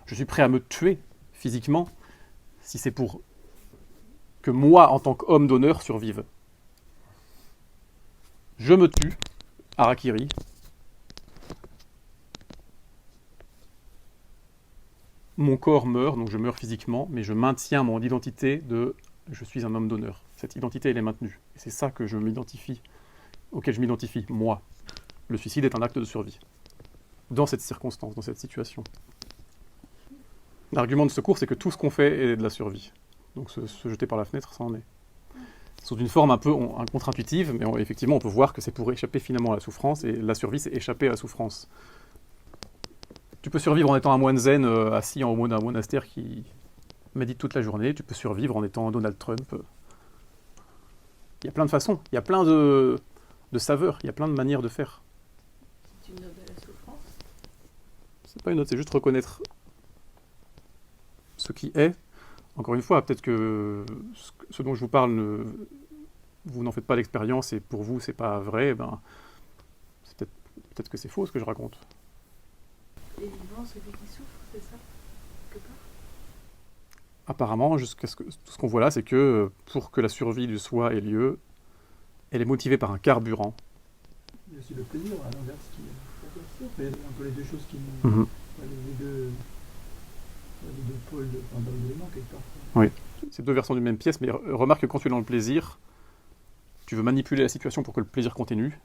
[SPEAKER 2] Je suis prêt à me tuer physiquement si c'est pour que moi, en tant qu'homme d'honneur, survive. Je me tue, harakiri. Mon corps meurt, donc je meurs physiquement, mais je maintiens mon identité de « je suis un homme d'honneur ». Cette identité, elle est maintenue. Et c'est ça que je m'identifie, auquel je m'identifie, moi. Le suicide est un acte de survie. Dans cette circonstance, dans cette situation. L'argument de secours, c'est que tout ce qu'on fait est de la survie. Donc se jeter par la fenêtre, ça en est. Sous une forme un peu contre-intuitive, mais effectivement, on peut voir que c'est pour échapper finalement à la souffrance, et la survie, c'est échapper à la souffrance. Tu peux survivre en étant un moine zen assis en haut d'un monastère qui médite toute la journée. Tu peux survivre en étant Donald Trump. Il y a plein de façons, il y a plein de saveurs, il y a plein de manières de faire.
[SPEAKER 6] C'est une ode à la souffrance.
[SPEAKER 2] C'est pas une note, c'est juste reconnaître ce qui est. Encore une fois, peut-être que ce dont je vous parle, vous n'en faites pas l'expérience et pour vous, c'est pas vrai. Ben, c'est peut-être que c'est faux ce que je raconte.
[SPEAKER 6] Les vivants, celui qui souffre, c'est ça? Quelque part.
[SPEAKER 2] Apparemment, jusqu'à tout ce qu'on voit là, c'est que pour que la survie du soi ait lieu, elle est motivée par un carburant.
[SPEAKER 8] Il y a aussi le plaisir, à l'inverse, qui est mais un peu les deux choses qui les deux pôles d'éléments quelque part.
[SPEAKER 2] Oui, c'est deux versants d'une même pièce, mais remarque que quand tu es dans le plaisir, tu veux manipuler la situation pour que le plaisir continue,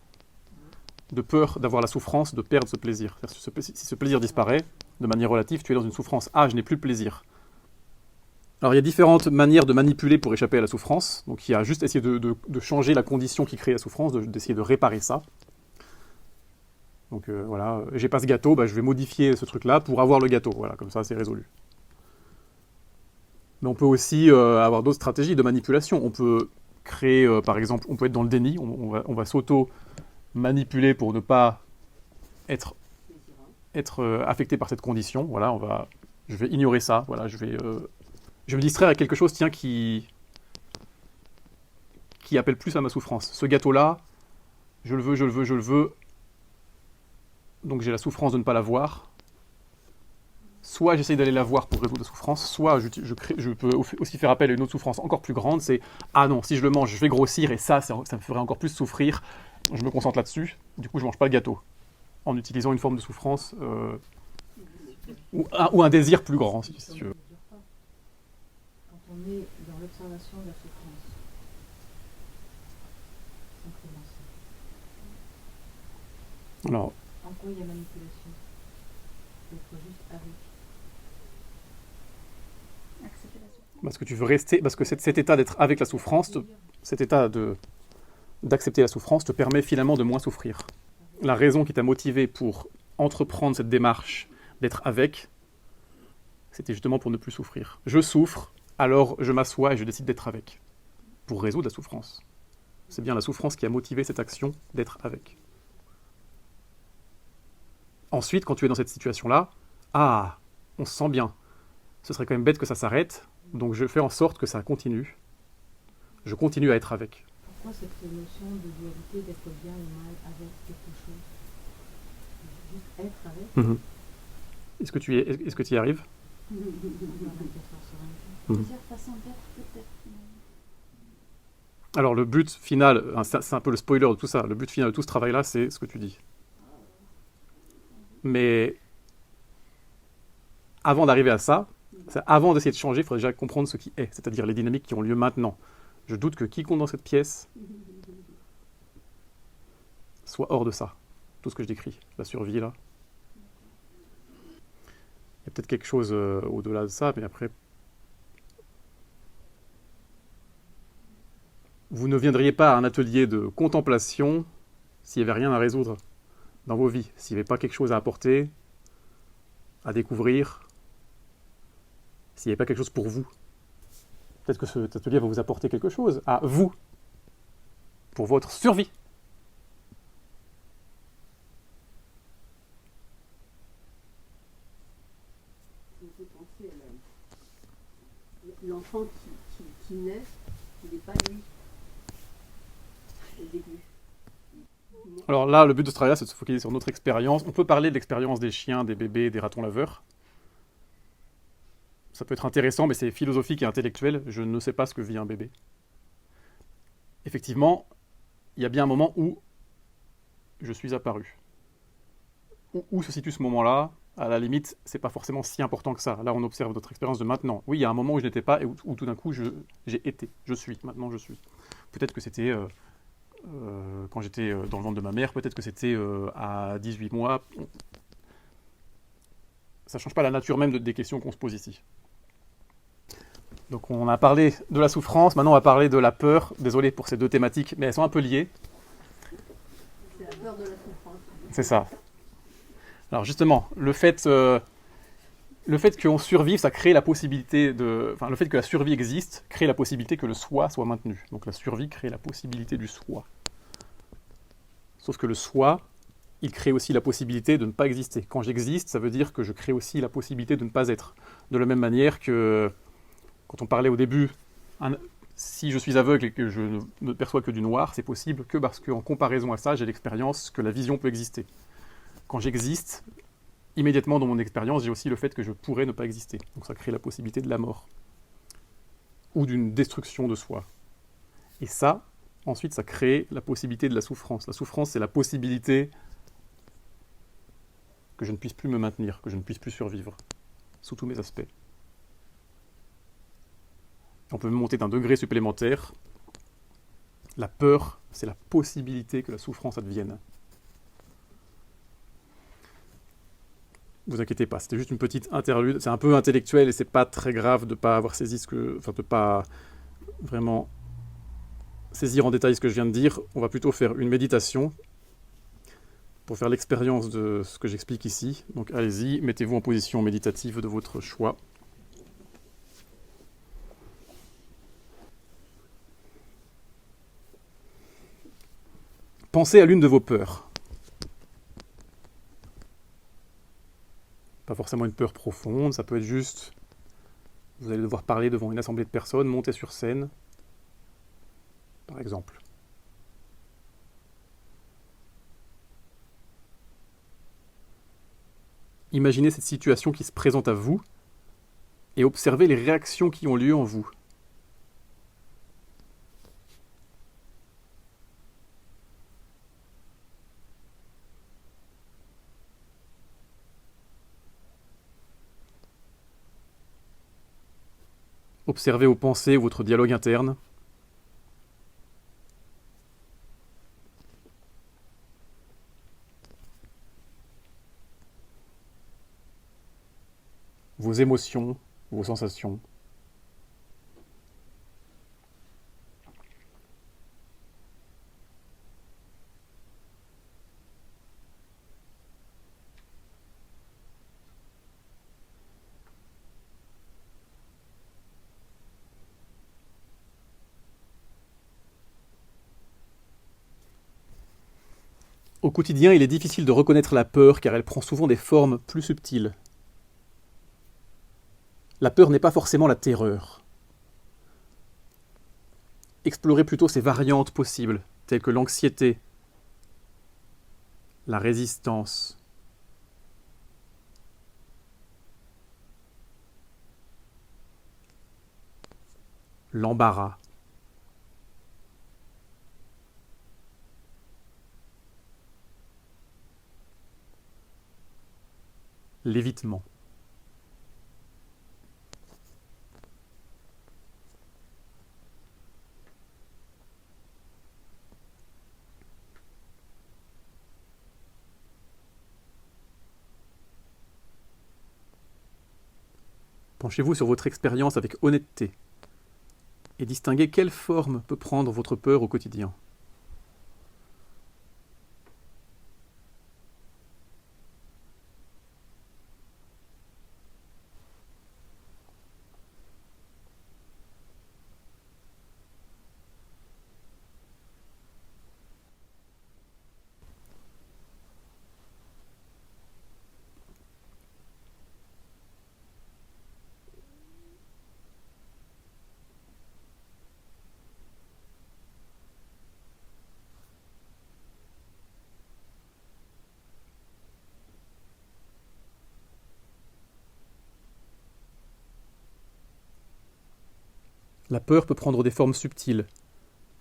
[SPEAKER 2] de peur d'avoir la souffrance, de perdre ce plaisir. Si ce plaisir disparaît, de manière relative, tu es dans une souffrance. Ah, je n'ai plus le plaisir. Alors il y a différentes manières de manipuler pour échapper à la souffrance. Donc il y a juste essayer de changer la condition qui crée la souffrance, d'essayer de réparer ça. Donc voilà, j'ai pas ce gâteau, je vais modifier ce truc-là pour avoir le gâteau. Voilà, comme ça c'est résolu. Mais on peut aussi avoir d'autres stratégies de manipulation. On peut créer, par exemple, on peut être dans le déni, on va s'auto-manipuler pour ne pas être affecté par cette condition. Voilà, je vais ignorer ça. Voilà, je vais me distraire à quelque chose, qui appelle plus à ma souffrance. Ce gâteau-là, je le veux. Donc j'ai la souffrance de ne pas l'avoir. Soit j'essaye d'aller la voir pour résoudre la souffrance, soit je peux aussi faire appel à une autre souffrance encore plus grande, c'est « Ah non, si je le mange, je vais grossir et ça me ferait encore plus souffrir. » Je me concentre là-dessus, du coup je ne mange pas le gâteau. En utilisant une forme de souffrance ou un désir plus grand, si tu veux.
[SPEAKER 6] Quand on est dans l'observation de la souffrance, sans commencer.
[SPEAKER 2] Alors,
[SPEAKER 6] En quoi il y a manipulation? D'être juste avec.
[SPEAKER 3] Accepter la souffrance.
[SPEAKER 2] parce que tu veux rester, parce que cet état d'être avec la souffrance, cet état d'accepter la souffrance te permet finalement de moins souffrir. La raison qui t'a motivé pour entreprendre cette démarche d'être avec, c'était justement pour ne plus souffrir. Je souffre, alors je m'assois et je décide d'être avec, pour résoudre la souffrance. C'est bien la souffrance qui a motivé cette action d'être avec. Ensuite, quand tu es dans cette situation-là, on se sent bien. Ce serait quand même bête que ça s'arrête, donc je fais en sorte que ça continue. Je continue à être avec.
[SPEAKER 6] Pourquoi cette notion de dualité, d'être bien ou mal avec quelque chose? Juste être avec.
[SPEAKER 2] Est-ce que tu y arrives?
[SPEAKER 3] Plusieurs façons d'être, peut-être.
[SPEAKER 2] Alors le but final, c'est un peu le spoiler de tout ça, le but final de tout ce travail-là, c'est ce que tu dis. Mais avant d'arriver à ça, avant d'essayer de changer, il faudrait déjà comprendre ce qui est, c'est-à-dire les dynamiques qui ont lieu maintenant. Je doute que quiconque dans cette pièce soit hors de ça, tout ce que je décris, la survie là. Il y a peut-être quelque chose au-delà de ça, mais après... Vous ne viendriez pas à un atelier de contemplation s'il n'y avait rien à résoudre dans vos vies, s'il n'y avait pas quelque chose à apporter, à découvrir, s'il n'y avait pas quelque chose pour vous. Peut-être que cet atelier va vous apporter quelque chose à vous, pour votre survie.
[SPEAKER 7] Ça me fait penser à l'enfant qui naît, il n'est pas lui, au début.
[SPEAKER 2] Alors là, le but de ce travail-là, c'est de se focaliser sur notre expérience. On peut parler de l'expérience des chiens, des bébés, des ratons laveurs. Ça peut être intéressant, mais c'est philosophique et intellectuel. Je ne sais pas ce que vit un bébé. Effectivement, il y a bien un moment où je suis apparu. Où se situe ce moment-là? À la limite, c'est pas forcément si important que ça. Là, on observe notre expérience de maintenant. Oui, il y a un moment où je n'étais pas et où tout d'un coup, j'ai été. Je suis. Maintenant, je suis. Peut-être que c'était quand j'étais dans le ventre de ma mère. Peut-être que c'était à 18 mois. Ça ne change pas la nature même des questions qu'on se pose ici. Donc on a parlé de la souffrance, maintenant on va parler de la peur. Désolé pour ces deux thématiques, mais elles sont un peu liées.
[SPEAKER 7] C'est la peur de la souffrance.
[SPEAKER 2] C'est ça. Alors justement, le fait qu'on survive, ça crée la possibilité de... Enfin, le fait que la survie existe crée la possibilité que le soi soit maintenu. Donc la survie crée la possibilité du soi. Sauf que le soi, il crée aussi la possibilité de ne pas exister. Quand j'existe, ça veut dire que je crée aussi la possibilité de ne pas être. De la même manière que... Quand on parlait au début, si je suis aveugle et que je ne perçois que du noir, c'est possible que parce qu'en comparaison à ça, j'ai l'expérience que la vision peut exister. Quand j'existe, immédiatement dans mon expérience, j'ai aussi le fait que je pourrais ne pas exister. Donc ça crée la possibilité de la mort. Ou d'une destruction de soi. Et ça, ensuite, ça crée la possibilité de la souffrance. La souffrance, c'est la possibilité que je ne puisse plus me maintenir, que je ne puisse plus survivre, sous tous mes aspects. On peut monter d'un degré supplémentaire. La peur, c'est la possibilité que la souffrance advienne. Ne vous inquiétez pas, c'était juste une petite interlude. C'est un peu intellectuel et c'est pas très grave de ne pas avoir saisi de ne pas vraiment saisir en détail ce que je viens de dire. On va plutôt faire une méditation pour faire l'expérience de ce que j'explique ici. Donc allez-y, mettez-vous en position méditative de votre choix. Pensez à l'une de vos peurs. Pas forcément une peur profonde, ça peut être juste, vous allez devoir parler devant une assemblée de personnes, monter sur scène, par exemple. Imaginez cette situation qui se présente à vous et observez les réactions qui ont lieu en vous. Observez vos pensées ou votre dialogue interne. Vos émotions, vos sensations. Au quotidien, il est difficile de reconnaître la peur car elle prend souvent des formes plus subtiles. La peur n'est pas forcément la terreur. Explorez plutôt ses variantes possibles, telles que l'anxiété, la résistance, l'embarras, l'évitement. Penchez-vous sur votre expérience avec honnêteté et distinguer quelle forme peut prendre votre peur au quotidien. La peur peut prendre des formes subtiles.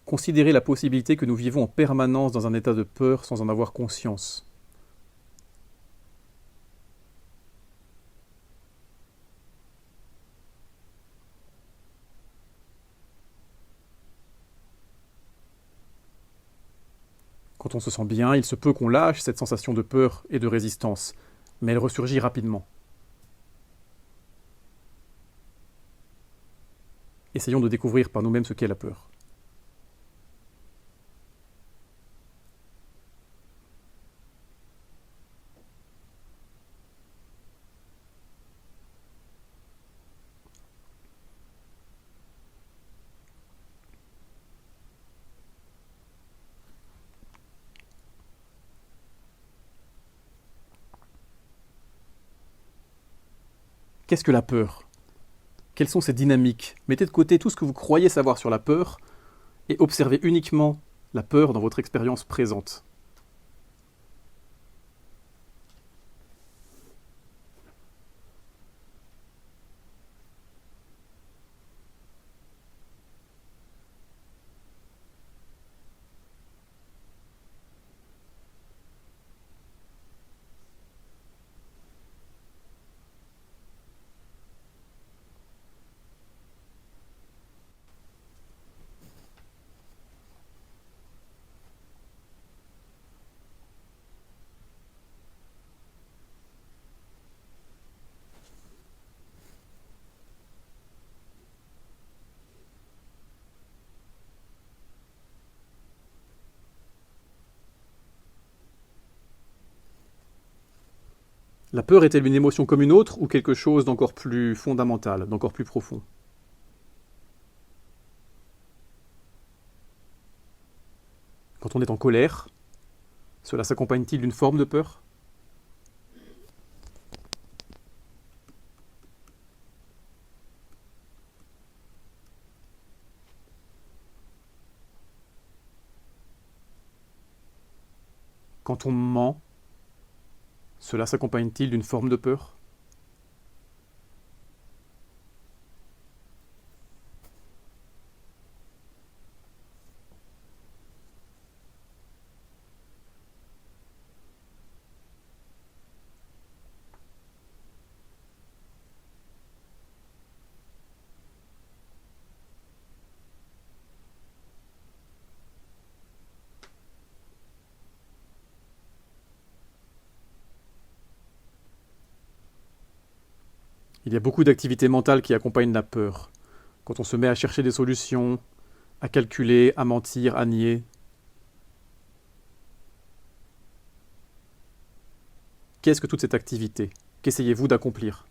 [SPEAKER 2] Considérez la possibilité que nous vivons en permanence dans un état de peur sans en avoir conscience. Quand on se sent bien, il se peut qu'on lâche cette sensation de peur et de résistance, mais elle ressurgit rapidement. Essayons de découvrir par nous-mêmes ce qu'est la peur. Qu'est-ce que la peur ? Quelles sont ses dynamiques ? Mettez de côté tout ce que vous croyez savoir sur la peur et observez uniquement la peur dans votre expérience présente. La peur est-elle une émotion comme une autre ou quelque chose d'encore plus fondamental, d'encore plus profond ? Quand on est en colère, cela s'accompagne-t-il d'une forme de peur ? Quand on ment, cela s'accompagne-t-il d'une forme de peur ? Il y a beaucoup d'activités mentales qui accompagnent la peur. Quand on se met à chercher des solutions, à calculer, à mentir, à nier. Qu'est-ce que toute cette activité ? Qu'essayez-vous d'accomplir ?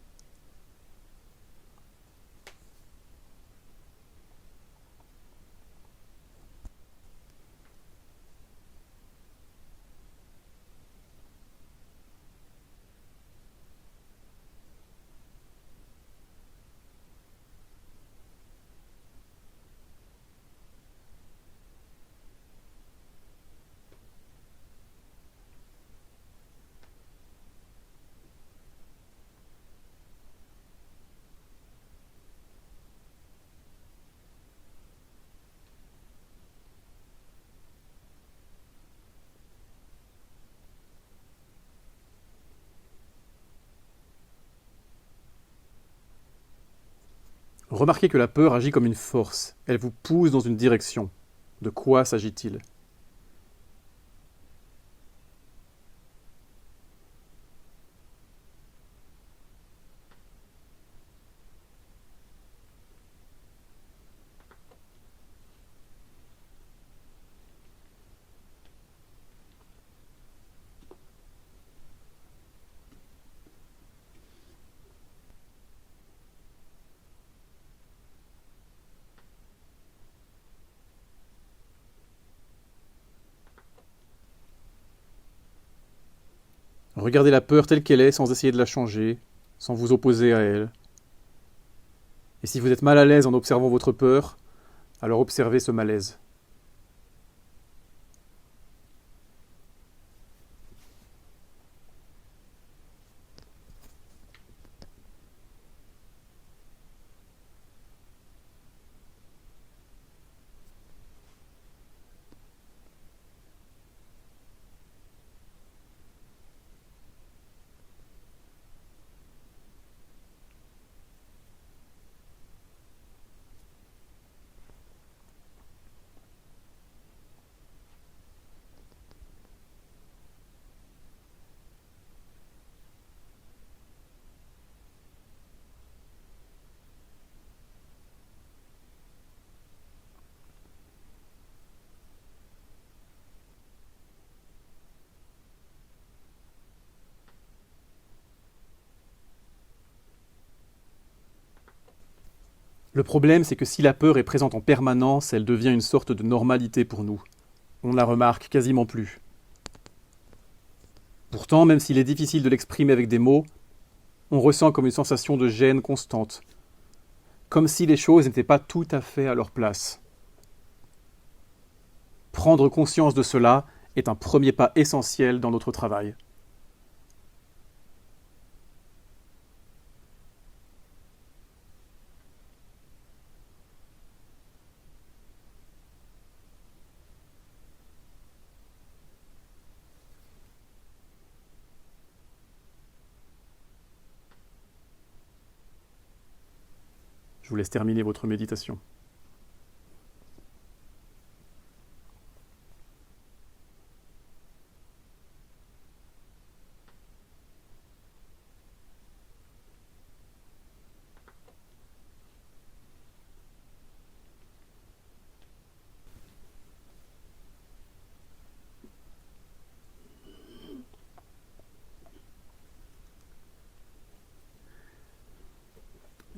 [SPEAKER 2] Remarquez que la peur agit comme une force. Elle vous pousse dans une direction. De quoi s'agit-il ? Regardez la peur telle qu'elle est sans essayer de la changer, sans vous opposer à elle. Et si vous êtes mal à l'aise en observant votre peur, alors observez ce malaise. Le problème, c'est que si la peur est présente en permanence, elle devient une sorte de normalité pour nous. On ne la remarque quasiment plus. Pourtant, même s'il est difficile de l'exprimer avec des mots, on ressent comme une sensation de gêne constante, comme si les choses n'étaient pas tout à fait à leur place. Prendre conscience de cela est un premier pas essentiel dans notre travail. Je vous laisse terminer votre méditation.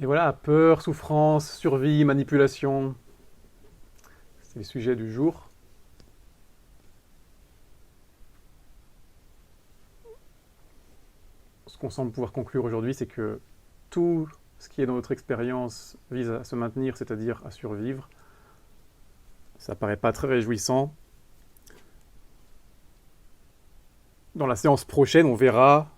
[SPEAKER 2] Et voilà, peur, souffrance, survie, manipulation, c'est les sujets du jour. Ce qu'on semble pouvoir conclure aujourd'hui, c'est que tout ce qui est dans notre expérience vise à se maintenir, c'est-à-dire à survivre. Ça paraît pas très réjouissant. Dans la séance prochaine, on verra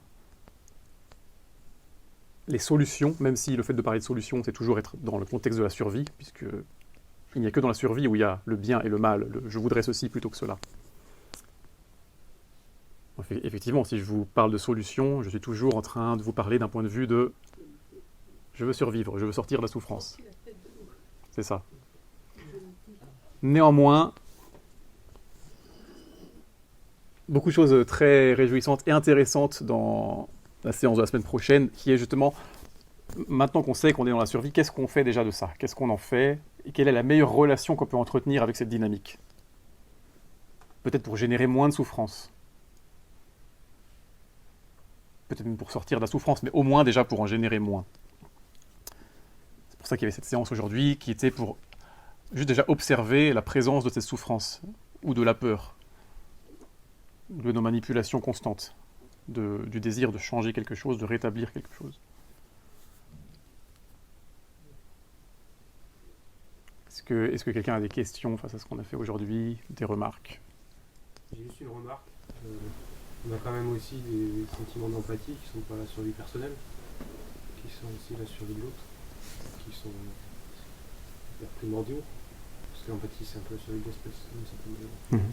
[SPEAKER 2] les solutions, même si le fait de parler de solutions, c'est toujours être dans le contexte de la survie, puisque il n'y a que dans la survie où il y a le bien et le mal, je voudrais ceci plutôt que cela. Effectivement, si je vous parle de solutions, je suis toujours en train de vous parler d'un point de vue de je veux survivre, je veux sortir de la souffrance. C'est ça. Néanmoins, beaucoup de choses très réjouissantes et intéressantes dans la séance de la semaine prochaine, qui est justement, maintenant qu'on sait qu'on est dans la survie, qu'est-ce qu'on fait déjà de ça? Qu'est-ce qu'on en fait? Et quelle est la meilleure relation qu'on peut entretenir avec cette dynamique? Peut-être pour générer moins de souffrance. Peut-être même pour sortir de la souffrance, mais au moins déjà pour en générer moins. C'est pour ça qu'il y avait cette séance aujourd'hui, qui était pour juste déjà observer la présence de cette souffrance, ou de la peur, de nos manipulations constantes. Du désir de changer quelque chose, de rétablir quelque chose. Est-ce que quelqu'un a des questions face à ce qu'on a fait aujourd'hui, des remarques?
[SPEAKER 4] J'ai juste une remarque. On a quand même aussi des sentiments d'empathie qui ne sont pas la survie personnelle, qui sont aussi la survie de l'autre, qui sont hyper primordiaux. Parce que l'empathie, c'est un peu la survie de l'espèce, d'une certaine manière.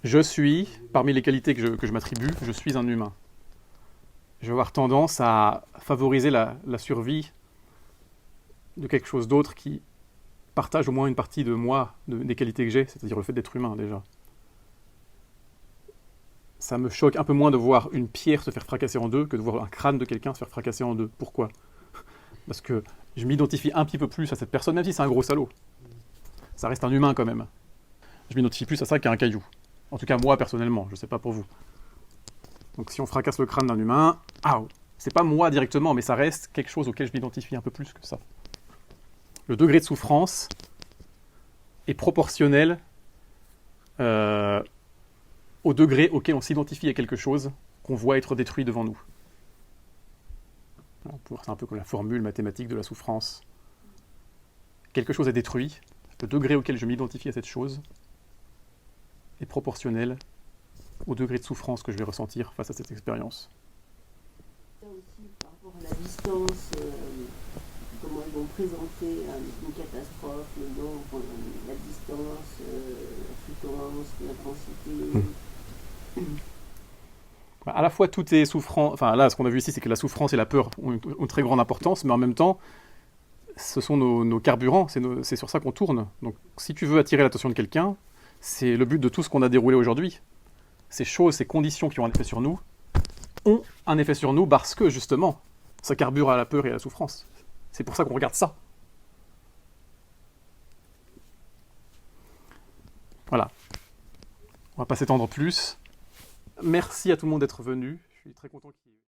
[SPEAKER 2] Je suis, parmi les qualités que je m'attribue, je suis un humain. Je vais avoir tendance à favoriser la survie de quelque chose d'autre qui partage au moins une partie de moi, des qualités que j'ai, c'est-à-dire le fait d'être humain déjà. Ça me choque un peu moins de voir une pierre se faire fracasser en deux que de voir un crâne de quelqu'un se faire fracasser en deux. Pourquoi? Parce que je m'identifie un petit peu plus à cette personne, même si c'est un gros salaud. Ça reste un humain quand même. Je m'identifie plus à ça qu'à un caillou. En tout cas, moi, personnellement, je ne sais pas pour vous. Donc si on fracasse le crâne d'un humain, c'est pas moi directement, mais ça reste quelque chose auquel je m'identifie un peu plus que ça. Le degré de souffrance est proportionnel au degré auquel on s'identifie à quelque chose qu'on voit être détruit devant nous. C'est un peu comme la formule mathématique de la souffrance. Quelque chose est détruit, le degré auquel je m'identifie à cette chose est proportionnel au degré de souffrance que je vais ressentir face à cette expérience.
[SPEAKER 7] Aussi par rapport à la distance, comment ils vont présenter une catastrophe, le nombre, la distance, la fréquence, l'intensité.
[SPEAKER 2] À la fois tout est souffrant, enfin là ce qu'on a vu ici c'est que la souffrance et la peur ont une très grande importance, mais en même temps ce sont nos carburants, c'est sur ça qu'on tourne. Donc si tu veux attirer l'attention de quelqu'un, c'est le but de tout ce qu'on a déroulé aujourd'hui. Ces choses, ces conditions qui ont un effet sur nous, ont un effet sur nous parce que justement ça carbure à la peur et à la souffrance. C'est pour ça qu'on regarde ça. Voilà. On va pas s'étendre plus. Merci à tout le monde d'être venu. Je suis très content qu'il y ait...